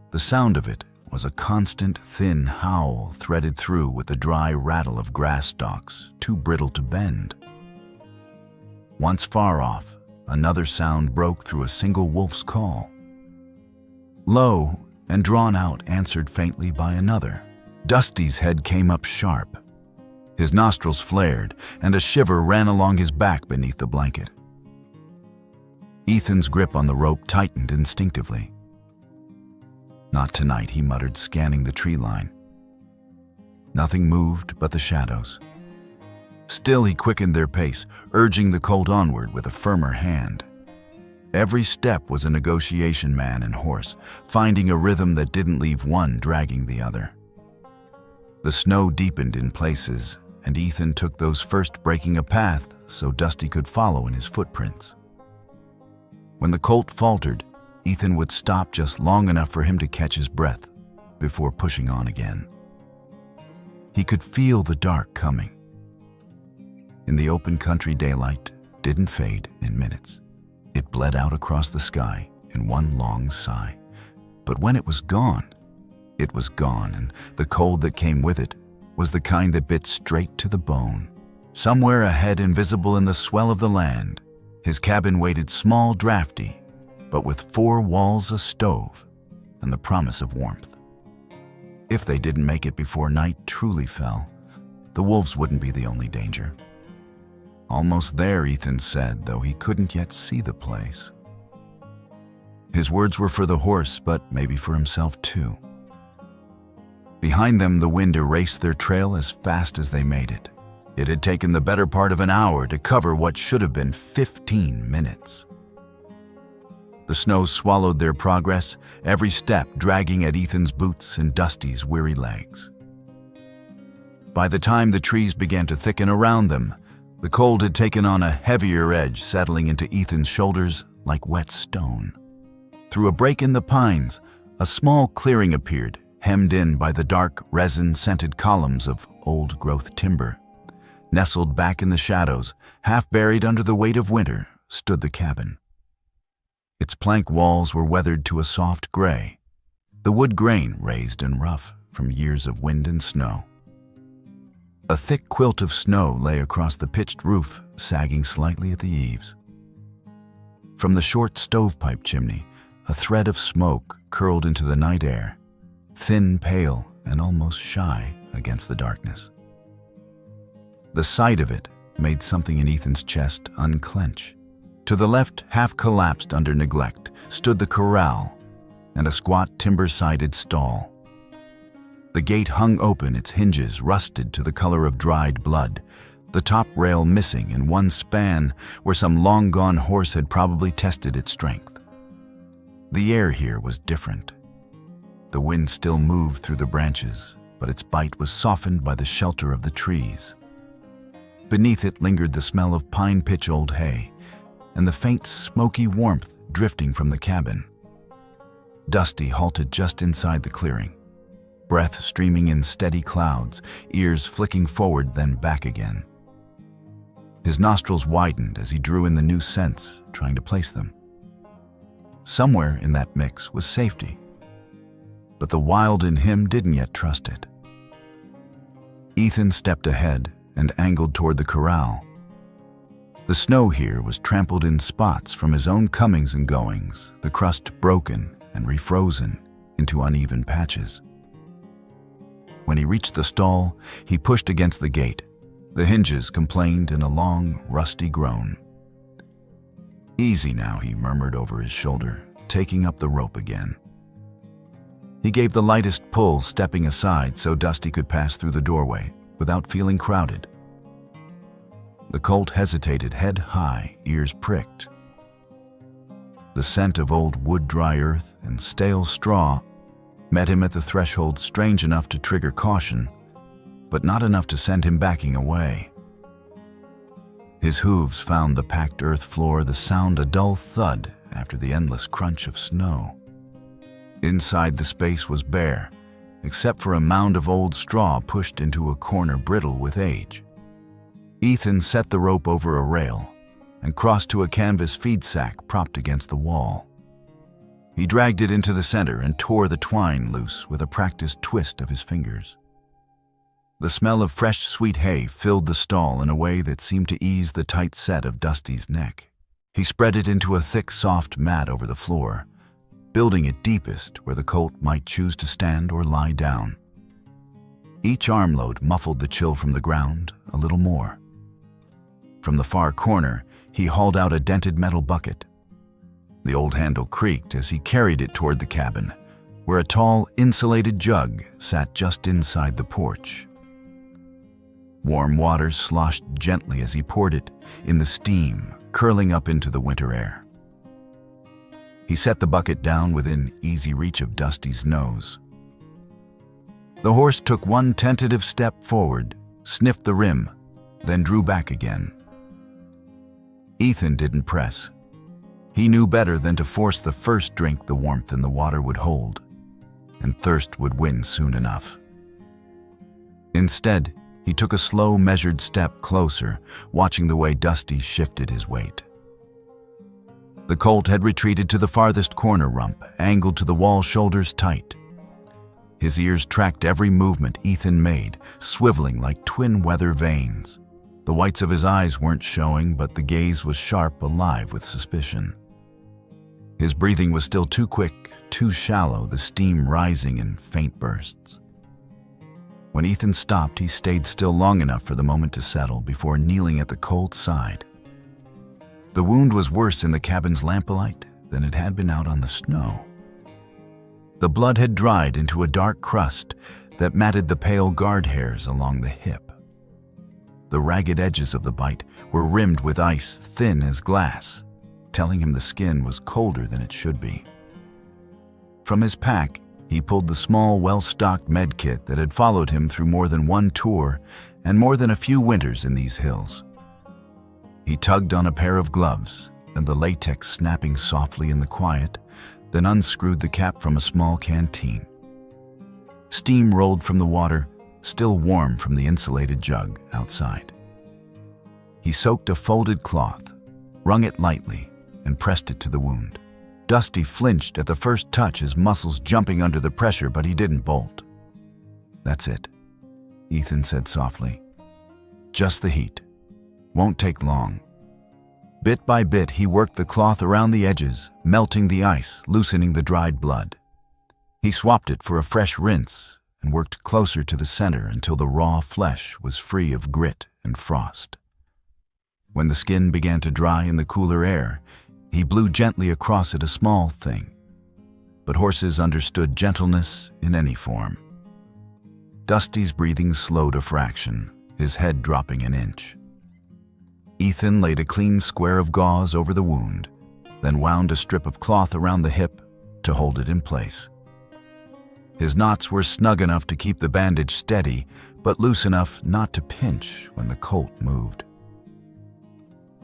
The sound of it was a constant, thin howl threaded through with the dry rattle of grass stalks, too brittle to bend. Once far off, another sound broke through a single wolf's call. Low and drawn out, answered faintly by another. Dusty's head came up sharp. His nostrils flared, and a shiver ran along his back beneath the blanket. Ethan's grip on the rope tightened instinctively. "Not tonight," he muttered, scanning the tree line. Nothing moved but the shadows. Still, he quickened their pace, urging the colt onward with a firmer hand. Every step was a negotiation, man and horse, finding a rhythm that didn't leave one dragging the other. The snow deepened in places, and Ethan took those first, breaking a path so Dusty could follow in his footprints. When the colt faltered, Ethan would stop just long enough for him to catch his breath before pushing on again. He could feel the dark coming. In the open country, daylight didn't fade in minutes. It bled out across the sky in one long sigh. But when it was gone, and the cold that came with it was the kind that bit straight to the bone. Somewhere ahead, invisible in the swell of the land, his cabin waited, small, drafty, but with 4 walls, a stove, and the promise of warmth. If they didn't make it before night truly fell, the wolves wouldn't be the only danger. Almost there, Ethan said, though he couldn't yet see the place. His words were for the horse, but maybe for himself too. Behind them, the wind erased their trail as fast as they made it. It had taken the better part of an hour to cover what should have been 15 minutes. The snow swallowed their progress, every step dragging at Ethan's boots and Dusty's weary legs. By the time the trees began to thicken around them, the cold had taken on a heavier edge, settling into Ethan's shoulders like wet stone. Through a break in the pines, a small clearing appeared, hemmed in by the dark, resin-scented columns of old-growth timber. Nestled back in the shadows, half buried under the weight of winter, stood the cabin. Its plank walls were weathered to a soft gray, the wood grain raised and rough from years of wind and snow. A thick quilt of snow lay across the pitched roof, sagging slightly at the eaves. From the short stovepipe chimney, a thread of smoke curled into the night air, thin, pale, and almost shy against the darkness. The sight of it made something in Ethan's chest unclench. To the left, half collapsed under neglect, stood the corral and a squat timber-sided stall. The gate hung open, its hinges rusted to the color of dried blood, the top rail missing in one span where some long-gone horse had probably tested its strength. The air here was different. The wind still moved through the branches, but its bite was softened by the shelter of the trees. Beneath it lingered the smell of pine-pitch old hay and the faint, smoky warmth drifting from the cabin. Dusty halted just inside the clearing, breath streaming in steady clouds, ears flicking forward then back again. His nostrils widened as he drew in the new scents, trying to place them. Somewhere in that mix was safety, but the wild in him didn't yet trust it. Ethan stepped ahead and angled toward the corral. The snow here was trampled in spots from his own comings and goings, the crust broken and refrozen into uneven patches. When he reached the stall, he pushed against the gate. The hinges complained in a long, rusty groan. "Easy now," he murmured over his shoulder, taking up the rope again. He gave the lightest pull, stepping aside so Dusty could pass through the doorway without feeling crowded. The colt hesitated, head high, ears pricked. The scent of old wood-dry earth and stale straw met him at the threshold, strange enough to trigger caution, but not enough to send him backing away. His hooves found the packed earth floor, the sound a dull thud after the endless crunch of snow. Inside, the space was bare, except for a mound of old straw pushed into a corner brittle with age. Ethan set the rope over a rail and crossed to a canvas feed sack propped against the wall. He dragged it into the center and tore the twine loose with a practiced twist of his fingers. The smell of fresh, sweet hay filled the stall in a way that seemed to ease the tight set of Dusty's neck. He spread it into a thick, soft mat over the floor, building it deepest where the colt might choose to stand or lie down. Each armload muffled the chill from the ground a little more. From the far corner, he hauled out a dented metal bucket. The old handle creaked as he carried it toward the cabin, where a tall, insulated jug sat just inside the porch. Warm water sloshed gently as he poured it in the steam, curling up into the winter air. He set the bucket down within easy reach of Dusty's nose. The horse took one tentative step forward, sniffed the rim, then drew back again. Ethan didn't press. He knew better than to force the first drink the warmth in the water would hold, and thirst would win soon enough. Instead, he took a slow, measured step closer, watching the way Dusty shifted his weight. The colt had retreated to the farthest corner rump, angled to the wall, shoulders tight. His ears tracked every movement Ethan made, swiveling like twin weather vanes. The whites of his eyes weren't showing, but the gaze was sharp, alive with suspicion. His breathing was still too quick, too shallow, the steam rising in faint bursts. When Ethan stopped, he stayed still long enough for the moment to settle before kneeling at the cold's side. The wound was worse in the cabin's lamplight than it had been out on the snow. The blood had dried into a dark crust that matted the pale guard hairs along the hip. The ragged edges of the bite were rimmed with ice thin as glass, telling him the skin was colder than it should be. From his pack, he pulled the small, well-stocked med kit that had followed him through more than one tour and more than a few winters in these hills. He tugged on a pair of gloves, and the latex snapping softly in the quiet, then unscrewed the cap from a small canteen. Steam rolled from the water, still warm from the insulated jug outside. He soaked a folded cloth, wrung it lightly, and pressed it to the wound. Dusty flinched at the first touch, his muscles jumping under the pressure, but he didn't bolt. "That's it," Ethan said softly. "Just the heat. Won't take long." Bit by bit, he worked the cloth around the edges, melting the ice, loosening the dried blood. He swapped it for a fresh rinse and worked closer to the center until the raw flesh was free of grit and frost. When the skin began to dry in the cooler air, he blew gently across it, a small thing. But horses understood gentleness in any form. Dusty's breathing slowed a fraction, his head dropping an inch. Ethan laid a clean square of gauze over the wound, then wound a strip of cloth around the hip to hold it in place. His knots were snug enough to keep the bandage steady, but loose enough not to pinch when the colt moved.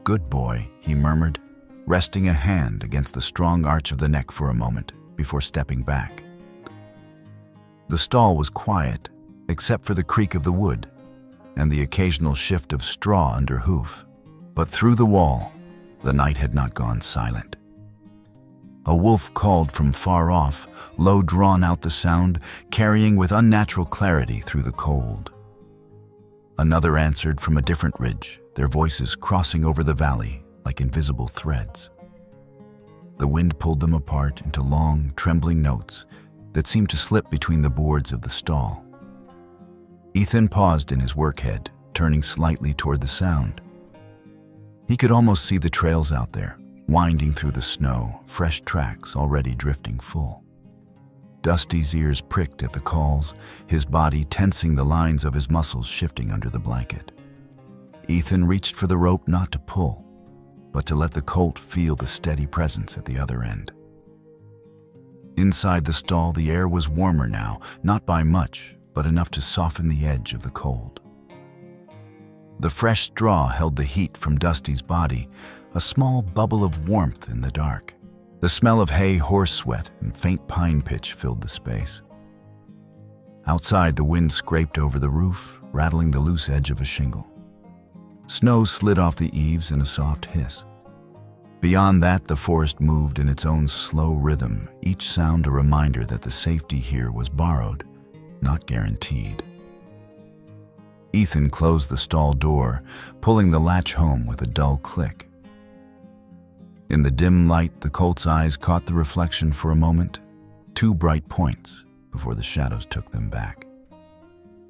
"Good boy," he murmured, resting a hand against the strong arch of the neck for a moment before stepping back. The stall was quiet, except for the creak of the wood and the occasional shift of straw under hoof. But through the wall, the night had not gone silent. A wolf called from far off, low drawn out the sound, carrying with unnatural clarity through the cold. Another answered from a different ridge, their voices crossing over the valley like invisible threads. The wind pulled them apart into long, trembling notes that seemed to slip between the boards of the stall. Ethan paused in his workhead, turning slightly toward the sound. He could almost see the trails out there, winding through the snow, fresh tracks already drifting full. Dusty's ears pricked at the calls, his body tensing, the lines of his muscles shifting under the blanket. Ethan reached for the rope not to pull, but to let the colt feel the steady presence at the other end. Inside the stall, the air was warmer now, not by much, but enough to soften the edge of the cold. The fresh straw held the heat from Dusty's body, a small bubble of warmth in the dark. The smell of hay, horse sweat, and faint pine pitch filled the space. Outside, the wind scraped over the roof, rattling the loose edge of a shingle. Snow slid off the eaves in a soft hiss. Beyond that, the forest moved in its own slow rhythm, each sound a reminder that the safety here was borrowed, not guaranteed. Ethan closed the stall door, pulling the latch home with a dull click. In the dim light, the colt's eyes caught the reflection for a moment, two bright points before the shadows took them back.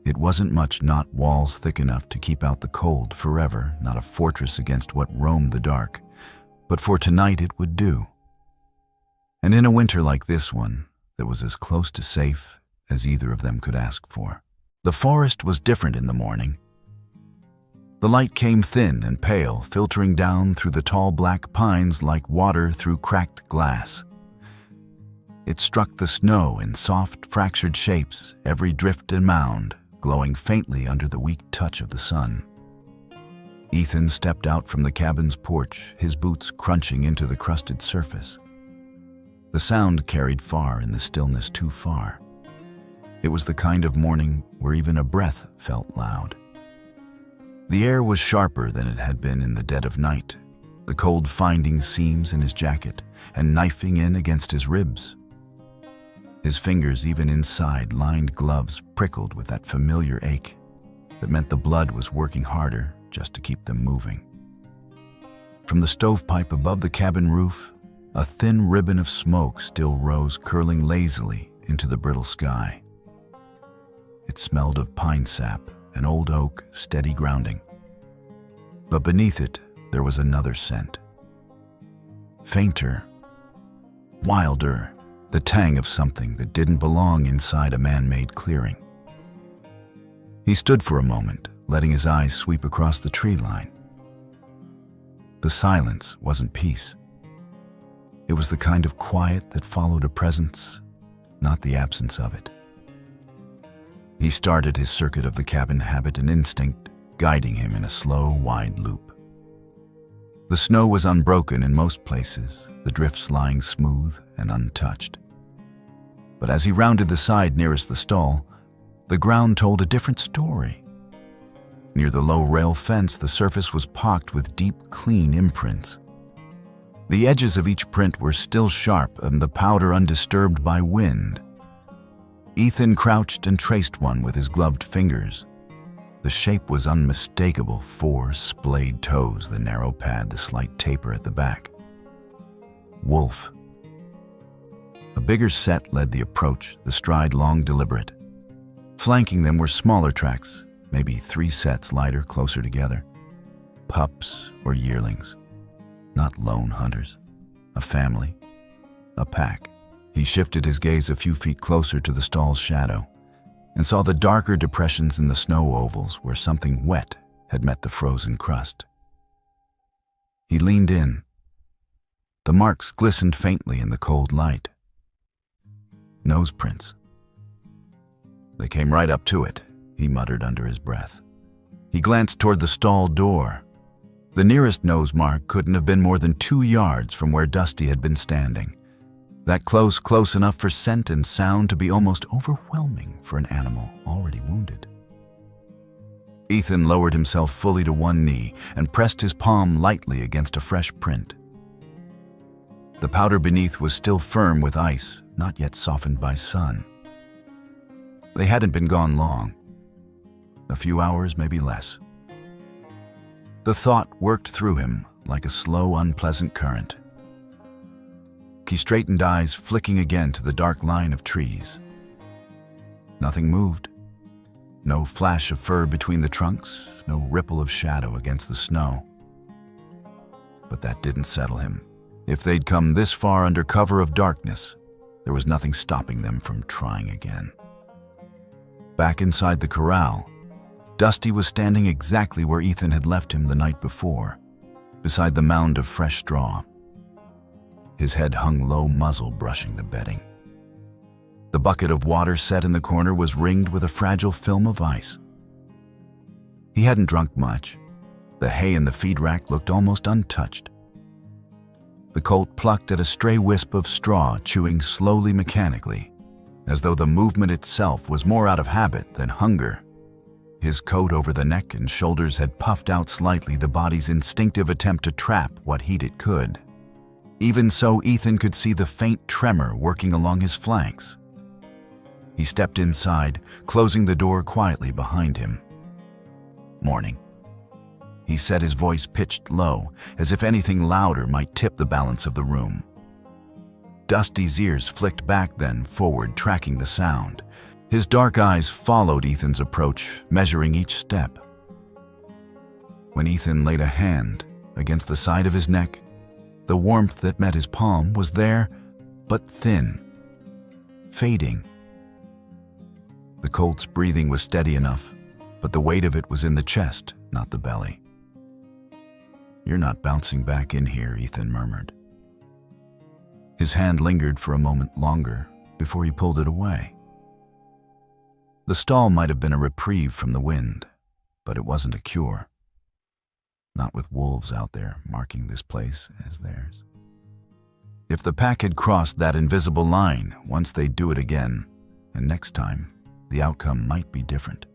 It wasn't much, not walls thick enough to keep out the cold forever, not a fortress against what roamed the dark, but for tonight it would do. And in a winter like this one, that was as close to safe as either of them could ask for. The forest was different in the morning. The light came thin and pale, filtering down through the tall black pines like water through cracked glass. It struck the snow in soft, fractured shapes, every drift and mound glowing faintly under the weak touch of the sun. Ethan stepped out from the cabin's porch, his boots crunching into the crusted surface. The sound carried far in the stillness, too far. It was the kind of morning where even a breath felt loud. The air was sharper than it had been in the dead of night, the cold finding seams in his jacket and knifing in against his ribs. His fingers, even inside lined gloves, prickled with that familiar ache that meant the blood was working harder just to keep them moving. From the stovepipe above the cabin roof, a thin ribbon of smoke still rose, curling lazily into the brittle sky. It smelled of pine sap and old oak, steady grounding. But beneath it, there was another scent. Fainter, wilder, the tang of something that didn't belong inside a man-made clearing. He stood for a moment, letting his eyes sweep across the tree line. The silence wasn't peace. It was the kind of quiet that followed a presence, not the absence of it. He started his circuit of the cabin, habit and instinct, guiding him in a slow, wide loop. The snow was unbroken in most places, the drifts lying smooth and untouched. But as he rounded the side nearest the stall, the ground told a different story. Near the low rail fence, the surface was pocked with deep, clean imprints. The edges of each print were still sharp and the powder undisturbed by wind. Ethan crouched and traced one with his gloved fingers. The shape was unmistakable: 4 splayed toes, the narrow pad, the slight taper at the back. Wolf. A bigger set led the approach, the stride long, deliberate. Flanking them were smaller tracks, maybe 3 sets lighter, closer together. Pups or yearlings. Not lone hunters. A family. A pack. He shifted his gaze a few feet closer to the stall's shadow and saw the darker depressions in the snow ovals where something wet had met the frozen crust. He leaned in. The marks glistened faintly in the cold light. Nose prints. They came right up to it, he muttered under his breath. He glanced toward the stall door. The nearest nose mark couldn't have been more than 2 yards from where Dusty had been standing. That close enough for scent and sound to be almost overwhelming for an animal already wounded. Ethan lowered himself fully to one knee and pressed his palm lightly against a fresh print. The powder beneath was still firm with ice, not yet softened by sun. They hadn't been gone long. A few hours, maybe less. The thought worked through him like a slow, unpleasant current. He straightened eyes, flicking again to the dark line of trees. Nothing moved. No flash of fur between the trunks, no ripple of shadow against the snow. But that didn't settle him. If they'd come this far under cover of darkness, there was nothing stopping them from trying again. Back inside the corral, Dusty was standing exactly where Ethan had left him the night before, beside the mound of fresh straw. His head hung low, muzzle brushing the bedding. The bucket of water set in the corner was ringed with a fragile film of ice. He hadn't drunk much. The hay in the feed rack looked almost untouched. The colt plucked at a stray wisp of straw, chewing slowly, mechanically, as though the movement itself was more out of habit than hunger. His coat over the neck and shoulders had puffed out slightly, the body's instinctive attempt to trap what heat it could. Even so, Ethan could see the faint tremor working along his flanks. He stepped inside, closing the door quietly behind him. "Morning," he said, his voice pitched low, as if anything louder might tip the balance of the room. Dusty's ears flicked back, then forward, tracking the sound. His dark eyes followed Ethan's approach, measuring each step. When Ethan laid a hand against the side of his neck, the warmth that met his palm was there, but thin, fading. The colt's breathing was steady enough, but the weight of it was in the chest, not the belly. "You're not bouncing back in here," Ethan murmured. His hand lingered for a moment longer before he pulled it away. The stall might have been a reprieve from the wind, but it wasn't a cure. Not with wolves out there marking this place as theirs. If the pack had crossed that invisible line, once they'd do it again, and next time, the outcome might be different.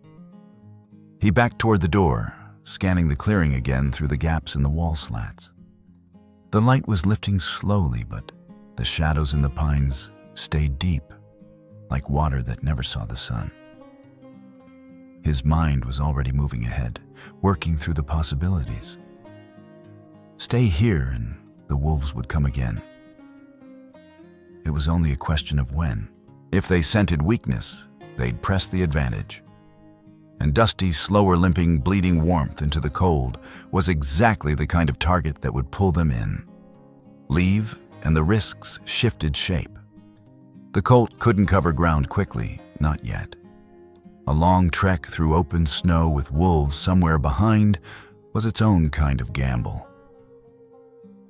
He backed toward the door, scanning the clearing again through the gaps in the wall slats. The light was lifting slowly, but the shadows in the pines stayed deep, like water that never saw the sun. His mind was already moving ahead, working through the possibilities. Stay here and the wolves would come again. It was only a question of when. If they scented weakness, they'd press the advantage. And Dusty's slower limping, bleeding warmth into the cold was exactly the kind of target that would pull them in. Leave, and the risks shifted shape. The colt couldn't cover ground quickly, not yet. A long trek through open snow with wolves somewhere behind was its own kind of gamble.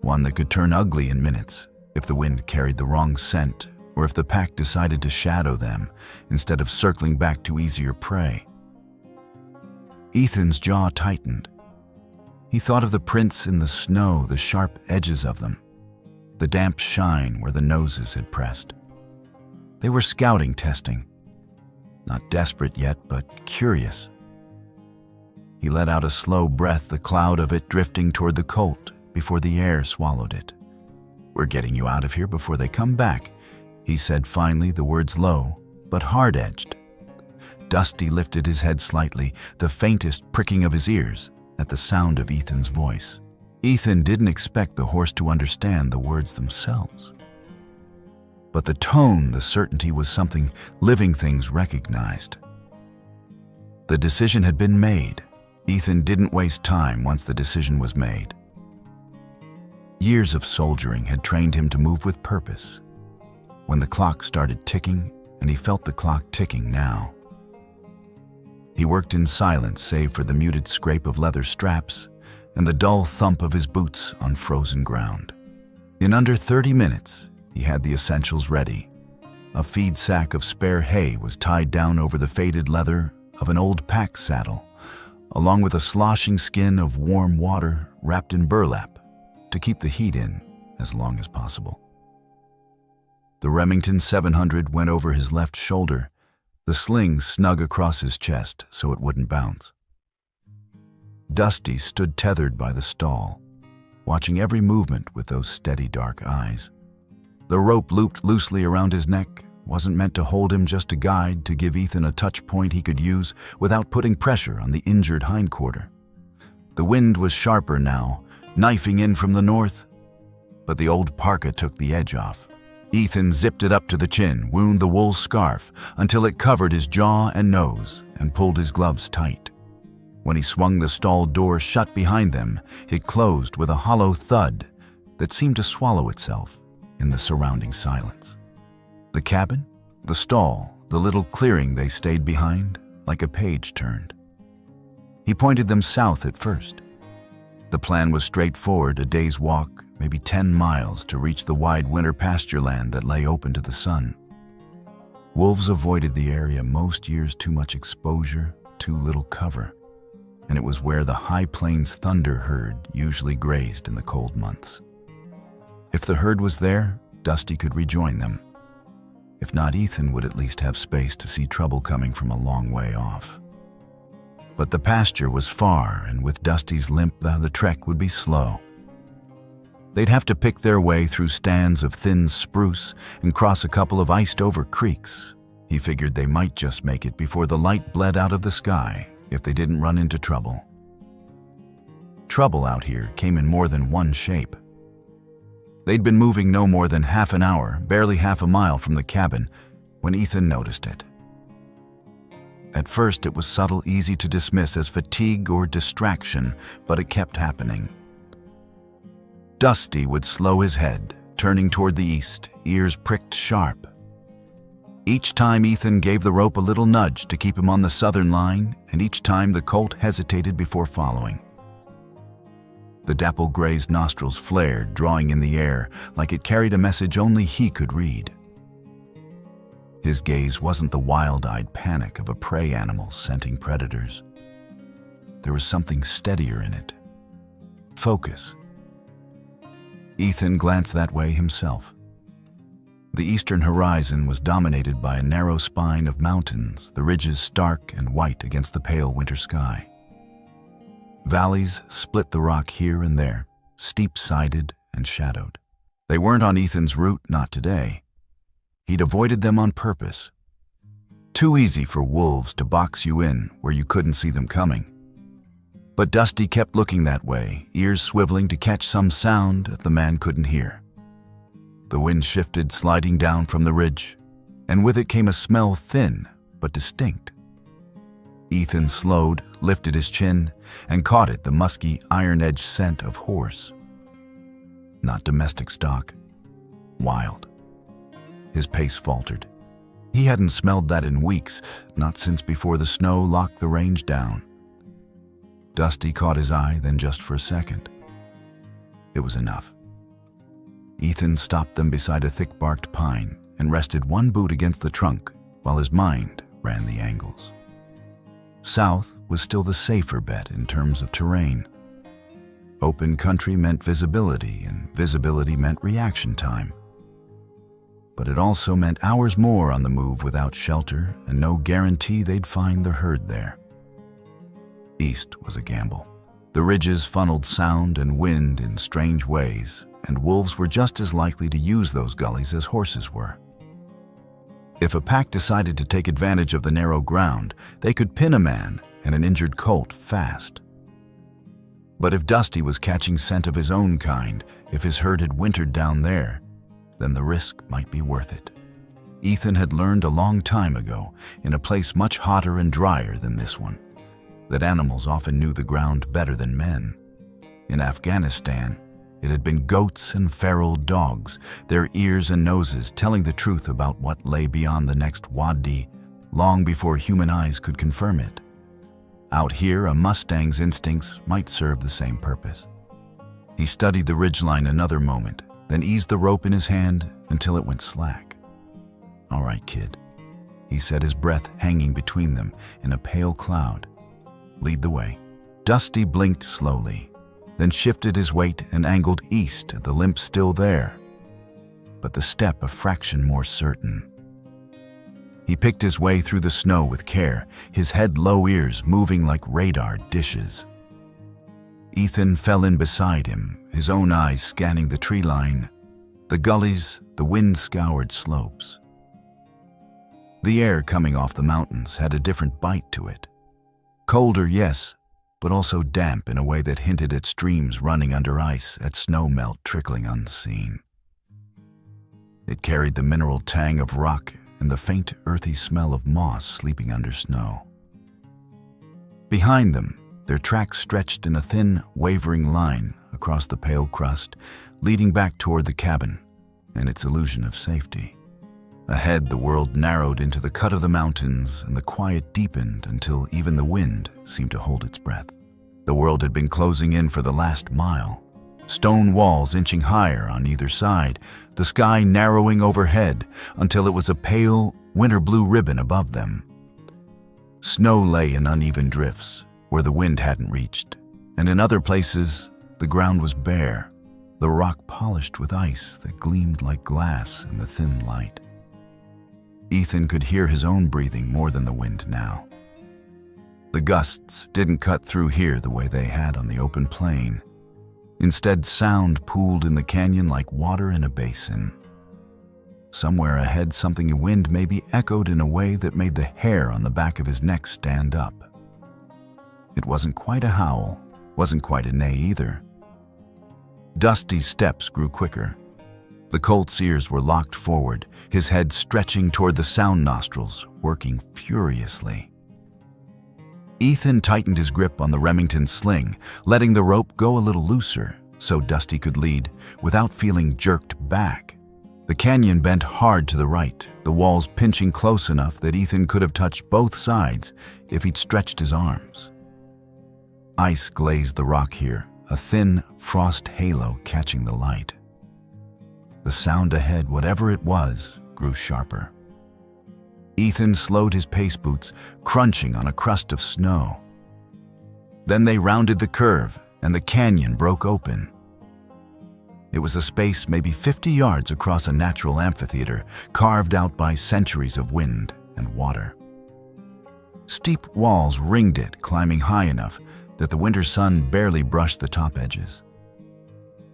One that could turn ugly in minutes if the wind carried the wrong scent or if the pack decided to shadow them instead of circling back to easier prey. Ethan's jaw tightened. He thought of the prints in the snow, the sharp edges of them, the damp shine where the noses had pressed. They were scouting testing. Not desperate yet, but curious. He let out a slow breath, the cloud of it drifting toward the colt before the air swallowed it. "We're getting you out of here before they come back," he said finally, the words low, but hard-edged. Dusty lifted his head slightly, the faintest pricking of his ears at the sound of Ethan's voice. Ethan didn't expect the horse to understand the words themselves. But the tone, the certainty was something living things recognized. The decision had been made. Ethan didn't waste time once the decision was made. Years of soldiering had trained him to move with purpose. When the clock started ticking, and he felt the clock ticking now. He worked in silence save for the muted scrape of leather straps and the dull thump of his boots on frozen ground. In under 30 minutes, he had the essentials ready. A feed sack of spare hay was tied down over the faded leather of an old pack saddle, along with a sloshing skin of warm water wrapped in burlap to keep the heat in as long as possible. The Remington 700 went over his left shoulder, the sling snug across his chest so it wouldn't bounce. Dusty stood tethered by the stall, watching every movement with those steady dark eyes. The rope looped loosely around his neck wasn't meant to hold him, just a guide to give Ethan a touch point he could use without putting pressure on the injured hindquarter. The wind was sharper now, knifing in from the north, but the old parka took the edge off. Ethan zipped it up to the chin, wound the wool scarf until it covered his jaw and nose, and pulled his gloves tight. When he swung the stall door shut behind them, it closed with a hollow thud that seemed to swallow itself in the surrounding silence. The cabin, the stall, the little clearing they stayed behind, like a page turned. He pointed them south at first. The plan was straightforward, a day's walk, maybe 10 miles to reach the wide winter pasture land that lay open to the sun. Wolves avoided the area most years, too much exposure, too little cover, and it was where the high plains thunder herd usually grazed in the cold months. If the herd was there, Dusty could rejoin them. If not, Ethan would at least have space to see trouble coming from a long way off. But the pasture was far, and with Dusty's limp, the trek would be slow. They'd have to pick their way through stands of thin spruce and cross a couple of iced-over creeks. He figured they might just make it before the light bled out of the sky if they didn't run into trouble. Trouble out here came in more than one shape. They'd been moving no more than half an hour, barely half a mile from the cabin, when Ethan noticed it. At first, it was subtle, easy to dismiss as fatigue or distraction, but it kept happening. Dusty would slow his head, turning toward the east, ears pricked sharp. Each time Ethan gave the rope a little nudge to keep him on the southern line, and each time the colt hesitated before following. The dapple gray's nostrils flared, drawing in the air like it carried a message only he could read. His gaze wasn't the wild-eyed panic of a prey animal scenting predators. There was something steadier in it. Focus. Ethan glanced that way himself. The eastern horizon was dominated by a narrow spine of mountains, the ridges stark and white against the pale winter sky. Valleys split the rock here and there, steep-sided and shadowed. They weren't on Ethan's route, not today. He'd avoided them on purpose. Too easy for wolves to box you in where you couldn't see them coming. But Dusty kept looking that way, ears swiveling to catch some sound that the man couldn't hear. The wind shifted, sliding down from the ridge, and with it came a smell thin but distinct. Ethan slowed, lifted his chin, and caught it, the musky, iron-edged scent of horse. Not domestic stock. Wild. His pace faltered. He hadn't smelled that in weeks, not since before the snow locked the range down. Dusty caught his eye, then just for a second. It was enough. Ethan stopped them beside a thick-barked pine and rested one boot against the trunk while his mind ran the angles. South was still the safer bet in terms of terrain. Open country meant visibility, and visibility meant reaction time. But it also meant hours more on the move without shelter and no guarantee they'd find the herd there. East was a gamble. The ridges funneled sound and wind in strange ways, and wolves were just as likely to use those gullies as horses were. If a pack decided to take advantage of the narrow ground, they could pin a man and an injured colt fast. But if Dusty was catching scent of his own kind, if his herd had wintered down there, then the risk might be worth it. Ethan had learned a long time ago, in a place much hotter and drier than this one, that animals often knew the ground better than men. In Afghanistan, it had been goats and feral dogs, their ears and noses telling the truth about what lay beyond the next wadi, long before human eyes could confirm it. Out here, a Mustang's instincts might serve the same purpose. He studied the ridgeline another moment, then eased the rope in his hand until it went slack. "All right, kid," he said, his breath hanging between them in a pale cloud. "Lead the way." Dusty blinked slowly, then shifted his weight and angled east, the limp still there, but the step a fraction more certain. He picked his way through the snow with care, his head low, ears moving like radar dishes. Ethan fell in beside him, his own eyes scanning the tree line, the gullies, the wind-scoured slopes. The air coming off the mountains had a different bite to it. Colder, yes, but also damp in a way that hinted at streams running under ice, at snow melt trickling unseen. It carried the mineral tang of rock and the faint, earthy smell of moss sleeping under snow. Behind them, their tracks stretched in a thin, wavering line across the pale crust, leading back toward the cabin and its illusion of safety. Ahead, the world narrowed into the cut of the mountains, and the quiet deepened until even the wind seemed to hold its breath. The world had been closing in for the last mile, stone walls inching higher on either side, the sky narrowing overhead until it was a pale, winter-blue ribbon above them. Snow lay in uneven drifts where the wind hadn't reached, and in other places, the ground was bare, the rock polished with ice that gleamed like glass in the thin light. Ethan could hear his own breathing more than the wind now. The gusts didn't cut through here the way they had on the open plain. Instead, sound pooled in the canyon like water in a basin. Somewhere ahead, something in wind maybe echoed in a way that made the hair on the back of his neck stand up. It wasn't quite a howl, wasn't quite a neigh either. Dusty's steps grew quicker. The colt's ears were locked forward, his head stretching toward the sound nostrils, working furiously. Ethan tightened his grip on the Remington sling, letting the rope go a little looser so Dusty could lead without feeling jerked back. The canyon bent hard to the right, the walls pinching close enough that Ethan could have touched both sides if he'd stretched his arms. Ice glazed the rock here, a thin frost halo catching the light. The sound ahead, whatever it was, grew sharper. Ethan slowed his pace boots, crunching on a crust of snow. Then they rounded the curve, and the canyon broke open. It was a space maybe 50 yards across a natural amphitheater, carved out by centuries of wind and water. Steep walls ringed it, climbing high enough that the winter sun barely brushed the top edges.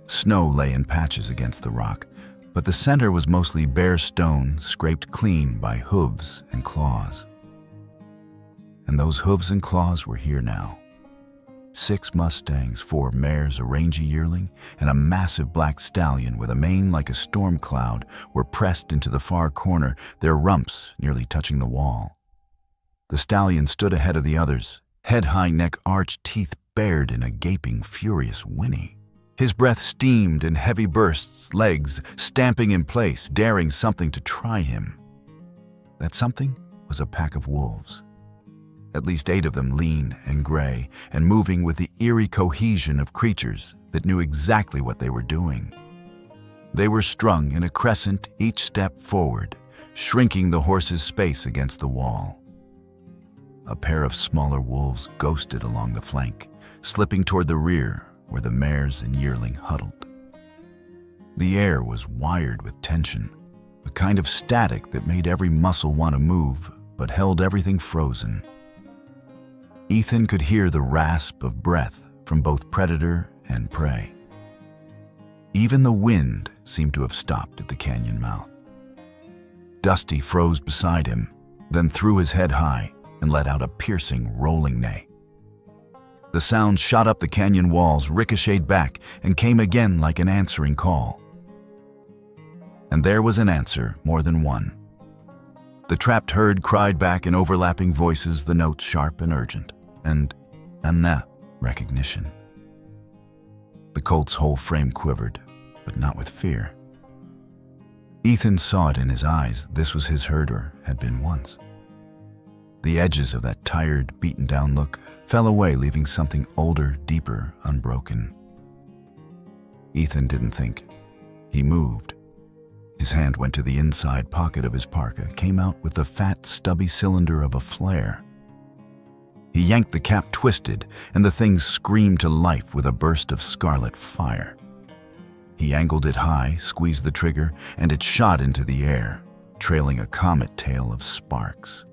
Snow lay in patches against the rock, but the center was mostly bare stone, scraped clean by hooves and claws. And those hooves and claws were here now. 6 Mustangs, 4 mares, a rangy yearling, and a massive black stallion with a mane like a storm cloud were pressed into the far corner, their rumps nearly touching the wall. The stallion stood ahead of the others, head high, neck arched, teeth bared in a gaping, furious whinny. His breath steamed in heavy bursts, legs stamping in place, daring something to try him. That something was a pack of wolves. At least 8 of them, lean and gray, and moving with the eerie cohesion of creatures that knew exactly what they were doing. They were strung in a crescent, each step forward, shrinking the horse's space against the wall. A pair of smaller wolves ghosted along the flank, slipping toward the rear where the mares and yearling huddled. The air was wired with tension, a kind of static that made every muscle want to move, but held everything frozen. Ethan could hear the rasp of breath from both predator and prey. Even the wind seemed to have stopped at the canyon mouth. Dusty froze beside him, then threw his head high and let out a piercing, rolling neigh. The sound shot up the canyon walls, ricocheted back, and came again like an answering call. And there was an answer, more than one. The trapped herd cried back in overlapping voices, the notes sharp and urgent, and a recognition. The colt's whole frame quivered, but not with fear. Ethan saw it in his eyes. This was his herd, or had been once. The edges of that tired, beaten-down look fell away, leaving something older, deeper, unbroken. Ethan didn't think. He moved. His hand went to the inside pocket of his parka, came out with the fat, stubby cylinder of a flare. He yanked the cap, twisted, and the thing screamed to life with a burst of scarlet fire. He angled it high, squeezed the trigger, and it shot into the air, trailing a comet tail of sparks.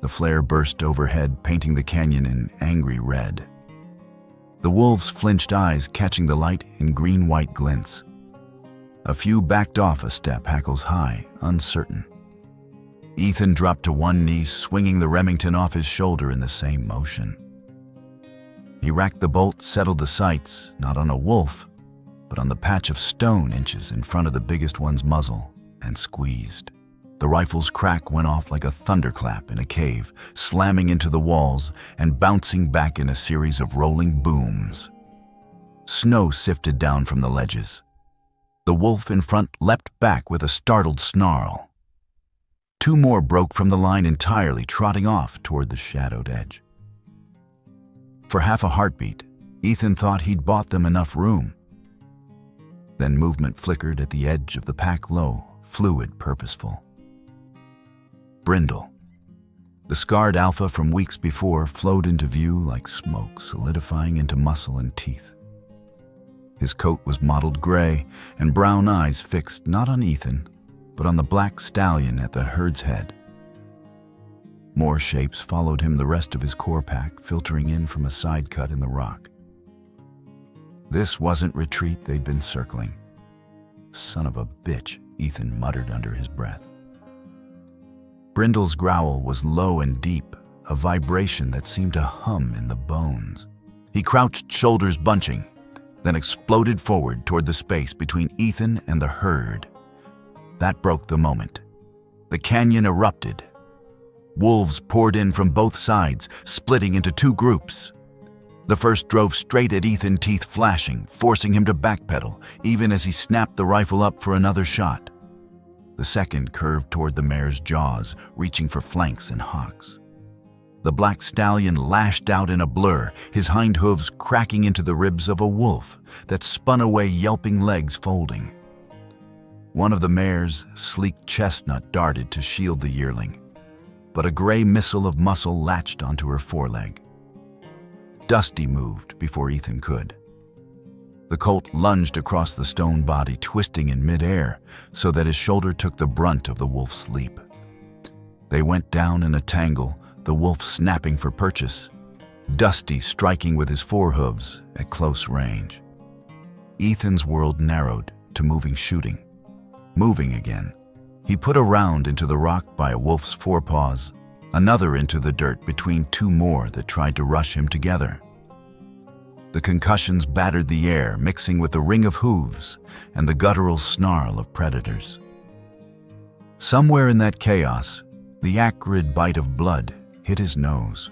The flare burst overhead, painting the canyon in angry red. The wolves' flinched eyes catching the light in green-white glints. A few backed off a step, hackles high, uncertain. Ethan dropped to one knee, swinging the Remington off his shoulder in the same motion. He racked the bolt, settled the sights, not on a wolf, but on the patch of stone inches in front of the biggest one's muzzle, and squeezed. The rifle's crack went off like a thunderclap in a cave, slamming into the walls and bouncing back in a series of rolling booms. Snow sifted down from the ledges. The wolf in front leapt back with a startled snarl. 2 more broke from the line entirely, trotting off toward the shadowed edge. For half a heartbeat, Ethan thought he'd bought them enough room. Then movement flickered at the edge of the pack, low, fluid, purposeful. Brindle. The scarred alpha from weeks before flowed into view like smoke, solidifying into muscle and teeth. His coat was mottled gray, and brown eyes fixed not on Ethan, but on the black stallion at the herd's head. More shapes followed him, the rest of his core pack filtering in from a side cut in the rock. This wasn't retreat they'd been circling. Son of a bitch, Ethan muttered under his breath. Brindle's growl was low and deep, a vibration that seemed to hum in the bones. He crouched, shoulders bunching, then exploded forward toward the space between Ethan and the herd. That broke the moment. The canyon erupted. Wolves poured in from both sides, splitting into 2 groups. The first drove straight at Ethan, teeth flashing, forcing him to backpedal, even as he snapped the rifle up for another shot. The second curved toward the mare's jaws, reaching for flanks and hocks. The black stallion lashed out in a blur, his hind hooves cracking into the ribs of a wolf that spun away, yelping, legs folding. One of the mare's sleek chestnut darted to shield the yearling, but a gray missile of muscle latched onto her foreleg. Dusty moved before Ethan could. The colt lunged across the stone body, twisting in midair so that his shoulder took the brunt of the wolf's leap. They went down in a tangle, the wolf snapping for purchase, Dusty striking with his forehooves at close range. Ethan's world narrowed to moving shooting. Moving again. He put a round into the rock by a wolf's forepaws, another into the dirt between 2 more that tried to rush him together. The concussions battered the air, mixing with the ring of hooves and the guttural snarl of predators. Somewhere in that chaos, The acrid bite of blood hit his nose.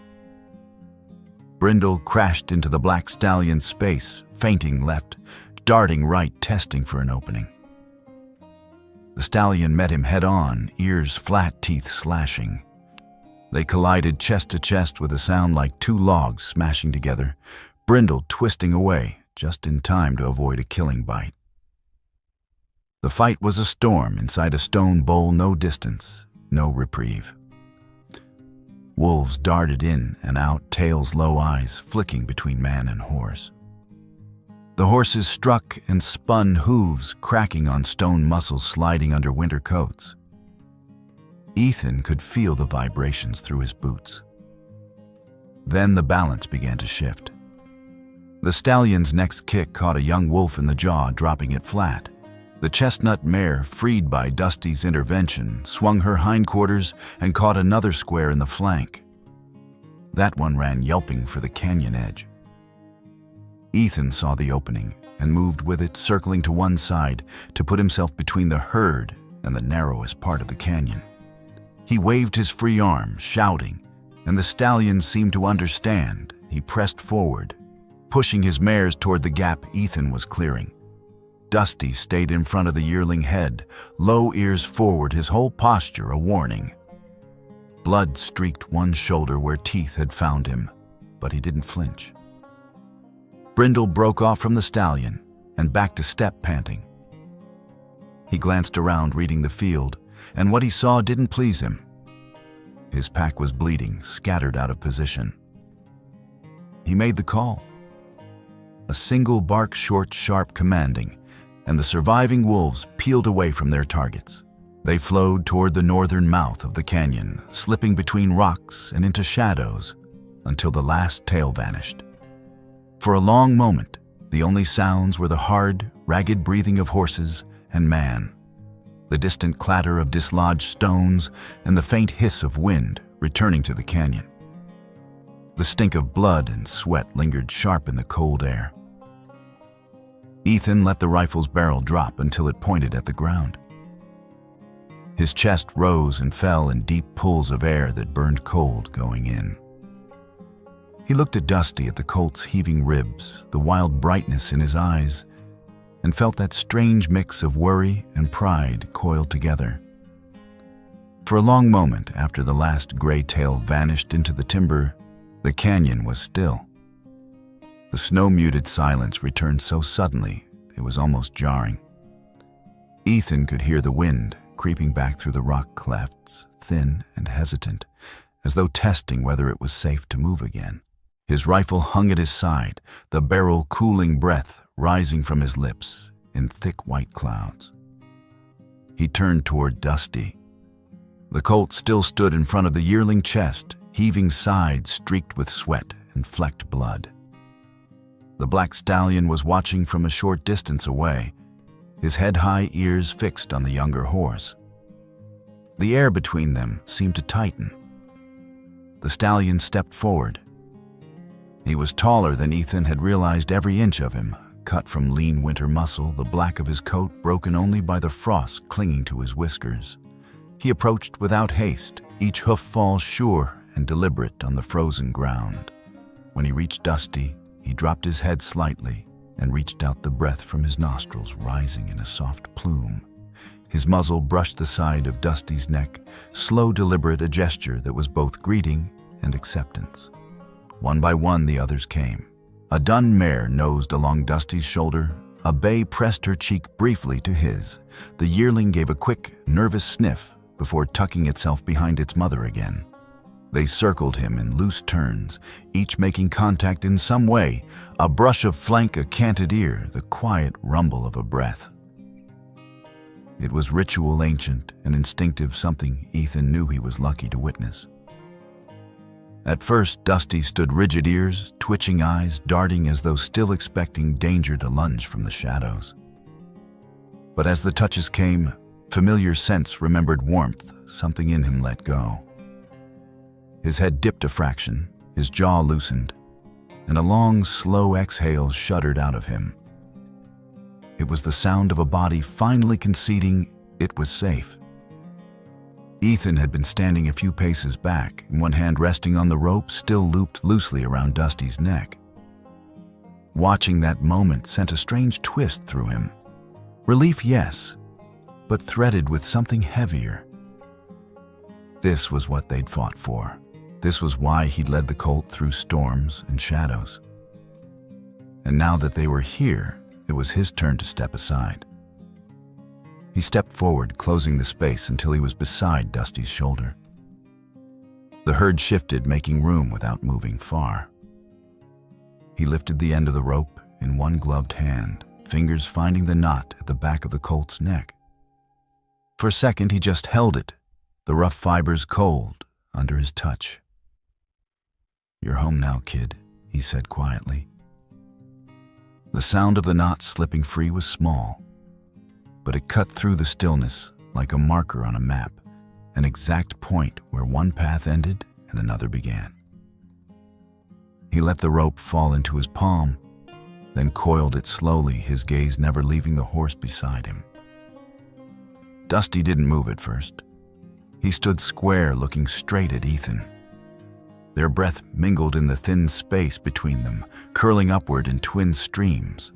Brindle crashed into the black stallion's space, feinting left, darting right, testing for an opening. The stallion met him head-on, ears flat, teeth slashing. They collided chest to chest with a sound like two logs smashing together, Brindle twisting away just in time to avoid a killing bite. The fight was a storm inside a stone bowl, no distance, no reprieve. Wolves darted in and out, tails low, eyes flicking between man and horse. The horses struck and spun, hooves cracking on stone muscles sliding under winter coats. Ethan could feel the vibrations through his boots. Then the balance began to shift. The stallion's next kick caught a young wolf in the jaw, dropping it flat. The chestnut mare, freed by Dusty's intervention, swung her hindquarters and caught another square in the flank. That one ran yelping for the canyon edge. Ethan saw the opening and moved with it, circling to one side to put himself between the herd and the narrowest part of the canyon. He waved his free arm, shouting, and the stallion seemed to understand. He pressed forward, pushing his mares toward the gap Ethan was clearing. Dusty stayed in front of the yearling head, low ears forward, his whole posture a warning. Blood streaked one shoulder where teeth had found him, but he didn't flinch. Brindle broke off from the stallion and back to step, panting. He glanced around, reading the field, and what he saw didn't please him. His pack was bleeding, scattered out of position. He made the call. A single bark, short, sharp, commanding, and the surviving wolves peeled away from their targets. They flowed toward the northern mouth of the canyon, slipping between rocks and into shadows until the last tail vanished. For a long moment, the only sounds were the hard, ragged breathing of horses and man, the distant clatter of dislodged stones, and the faint hiss of wind returning to the canyon. The stink of blood and sweat lingered sharp in the cold air. Ethan let the rifle's barrel drop until it pointed at the ground. His chest rose and fell in deep pulls of air that burned cold going in. He looked at Dusty, at the colt's heaving ribs, the wild brightness in his eyes, and felt that strange mix of worry and pride coiled together. For a long moment after the last gray tail vanished into the timber, the canyon was still. The snow-muted silence returned so suddenly it was almost jarring. Ethan could hear the wind creeping back through the rock clefts, thin and hesitant, as though testing whether it was safe to move again. His rifle hung at his side, the barrel cooling breath rising from his lips in thick white clouds. He turned toward Dusty. The colt still stood in front of the yearling chest, heaving sides streaked with sweat and flecked blood. The black stallion was watching from a short distance away, his head-high, ears fixed on the younger horse. The air between them seemed to tighten. The stallion stepped forward. He was taller than Ethan had realized, every inch of him, cut from lean winter muscle, the black of his coat broken only by the frost clinging to his whiskers. He approached without haste, each hoof fall sure and deliberate on the frozen ground. When he reached Dusty, he dropped his head slightly and reached out, the breath from his nostrils rising in a soft plume. His muzzle brushed the side of Dusty's neck, slow, deliberate, a gesture that was both greeting and acceptance. One by one, the others came. A dun mare nosed along Dusty's shoulder. A bay pressed her cheek briefly to his. The yearling gave a quick, nervous sniff before tucking itself behind its mother again. They circled him in loose turns, each making contact in some way, a brush of flank, a canted ear, the quiet rumble of a breath. It was ritual, ancient and instinctive, something Ethan knew he was lucky to witness. At first, Dusty stood rigid, ears, twitching eyes, darting as though still expecting danger to lunge from the shadows. But as the touches came, familiar sense remembered warmth, something in him let go. His head dipped a fraction, his jaw loosened, and a long, slow exhale shuddered out of him. It was the sound of a body finally conceding it was safe. Ethan had been standing a few paces back, one hand resting on the rope still looped loosely around Dusty's neck. Watching that moment sent a strange twist through him. Relief, yes, but threaded with something heavier. This was what they'd fought for. This was why he'd led the colt through storms and shadows. And now that they were here, it was his turn to step aside. He stepped forward, closing the space until he was beside Dusty's shoulder. The herd shifted, making room without moving far. He lifted the end of the rope in one gloved hand, fingers finding the knot at the back of the colt's neck. For a second, he just held it, the rough fibers cold under his touch. "You're home now, kid," he said quietly. The sound of the knot slipping free was small, but it cut through the stillness like a marker on a map, an exact point where one path ended and another began. He let the rope fall into his palm, then coiled it slowly, his gaze never leaving the horse beside him. Dusty didn't move at first. He stood square, looking straight at Ethan. Their breath mingled in the thin space between them, curling upward in twin streams.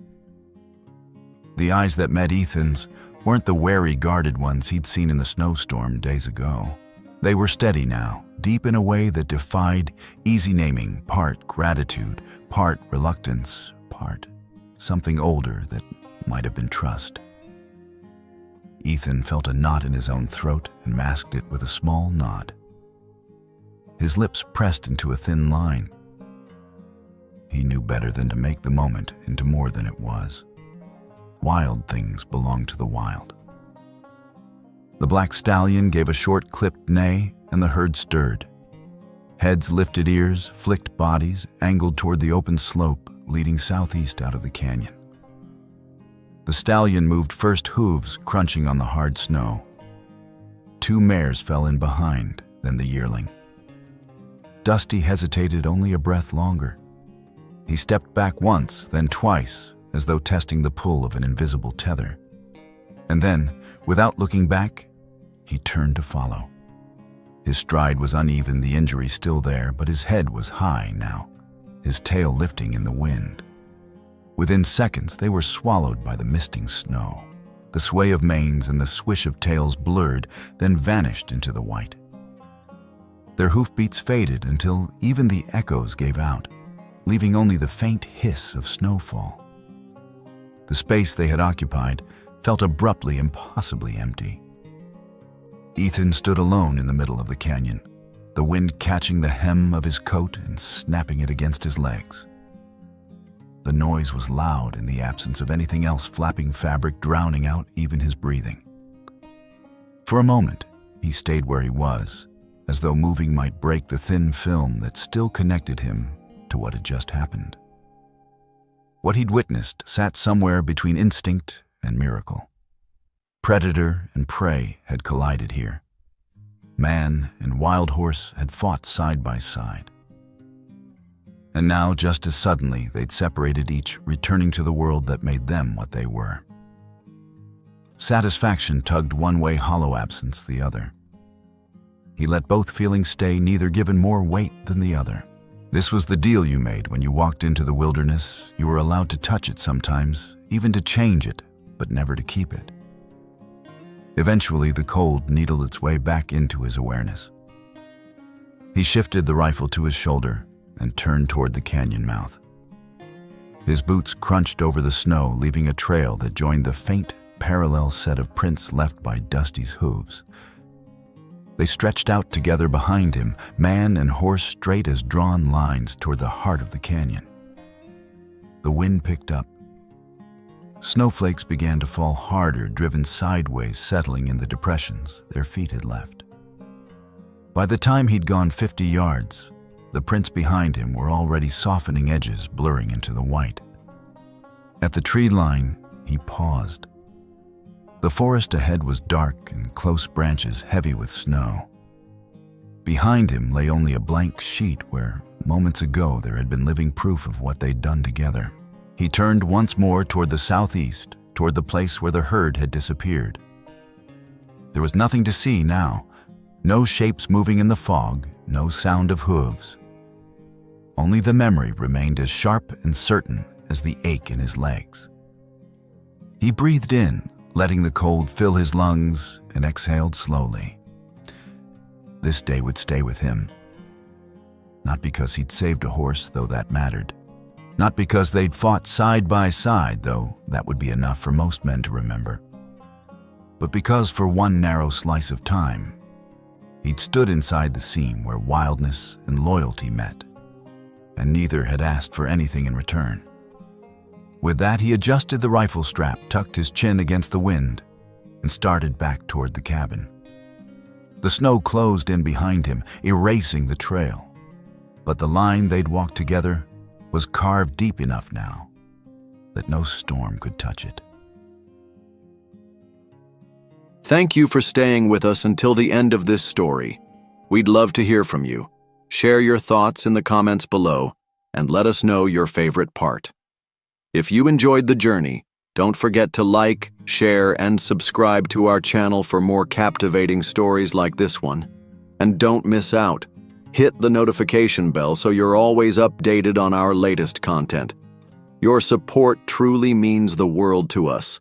The eyes that met Ethan's weren't the wary, guarded ones he'd seen in the snowstorm days ago. They were steady now, deep in a way that defied easy naming, part gratitude, part reluctance, part something older that might have been trust. Ethan felt a knot in his own throat and masked it with a small nod. His lips pressed into a thin line. He knew better than to make the moment into more than it was. Wild things belong to the wild. The black stallion gave a short clipped neigh and the herd stirred. Heads lifted, ears flicked, bodies angled toward the open slope leading southeast out of the canyon. The stallion moved first, hooves crunching on the hard snow. Two mares fell in behind, then the yearling. Dusty hesitated only a breath longer. He stepped back once, then twice, as though testing the pull of an invisible tether. And then, without looking back, he turned to follow. His stride was uneven, the injury still there, but his head was high now, his tail lifting in the wind. Within seconds, they were swallowed by the misting snow. The sway of manes and the swish of tails blurred, then vanished into the white. Their hoofbeats faded until even the echoes gave out, leaving only the faint hiss of snowfall. The space they had occupied felt abruptly, impossibly empty. Ethan stood alone in the middle of the canyon, the wind catching the hem of his coat and snapping it against his legs. The noise was loud in the absence of anything else, flapping fabric drowning out even his breathing. For a moment, he stayed where he was, as though moving might break the thin film that still connected him to what had just happened. What he'd witnessed sat somewhere between instinct and miracle. Predator and prey had collided here. Man and wild horse had fought side by side. And now, just as suddenly, they'd separated, each returning to the world that made them what they were. Satisfaction tugged one way, hollow absence the other. He let both feelings stay, neither given more weight than the other. This was the deal you made when you walked into the wilderness. You were allowed to touch it sometimes, even to change it, but never to keep it. Eventually, the cold needled its way back into his awareness. He shifted the rifle to his shoulder and turned toward the canyon mouth. His boots crunched over the snow, leaving a trail that joined the faint, parallel set of prints left by Dusty's hooves. They stretched out together behind him, man and horse straight as drawn lines toward the heart of the canyon. The wind picked up. Snowflakes began to fall harder, driven sideways, settling in the depressions their feet had left. By the time he'd gone 50 yards, the prints behind him were already softening edges, blurring into the white. At the tree line, he paused. The forest ahead was dark and close branches heavy with snow. Behind him lay only a blank sheet where, moments ago, there had been living proof of what they'd done together. He turned once more toward the southeast, toward the place where the herd had disappeared. There was nothing to see now, No shapes moving in the fog, no sound of hooves. Only the memory remained as sharp and certain as the ache in his legs. He breathed in, letting the cold fill his lungs, and exhaled slowly. This day would stay with him. Not because he'd saved a horse, though that mattered. Not because they'd fought side by side, though that would be enough for most men to remember. But because for one narrow slice of time, he'd stood inside the seam where wildness and loyalty met, and neither had asked for anything in return. With that, he adjusted the rifle strap, tucked his chin against the wind, and started back toward the cabin. The snow closed in behind him, erasing the trail. But the line they'd walked together was carved deep enough now that no storm could touch it. Thank you for staying with us until the end of this story. We'd love to hear from you. Share your thoughts in the comments below and let us know your favorite part. If you enjoyed the journey, don't forget to like, share, and subscribe to our channel for more captivating stories like this one. And don't miss out. Hit the notification bell so you're always updated on our latest content. Your support truly means the world to us.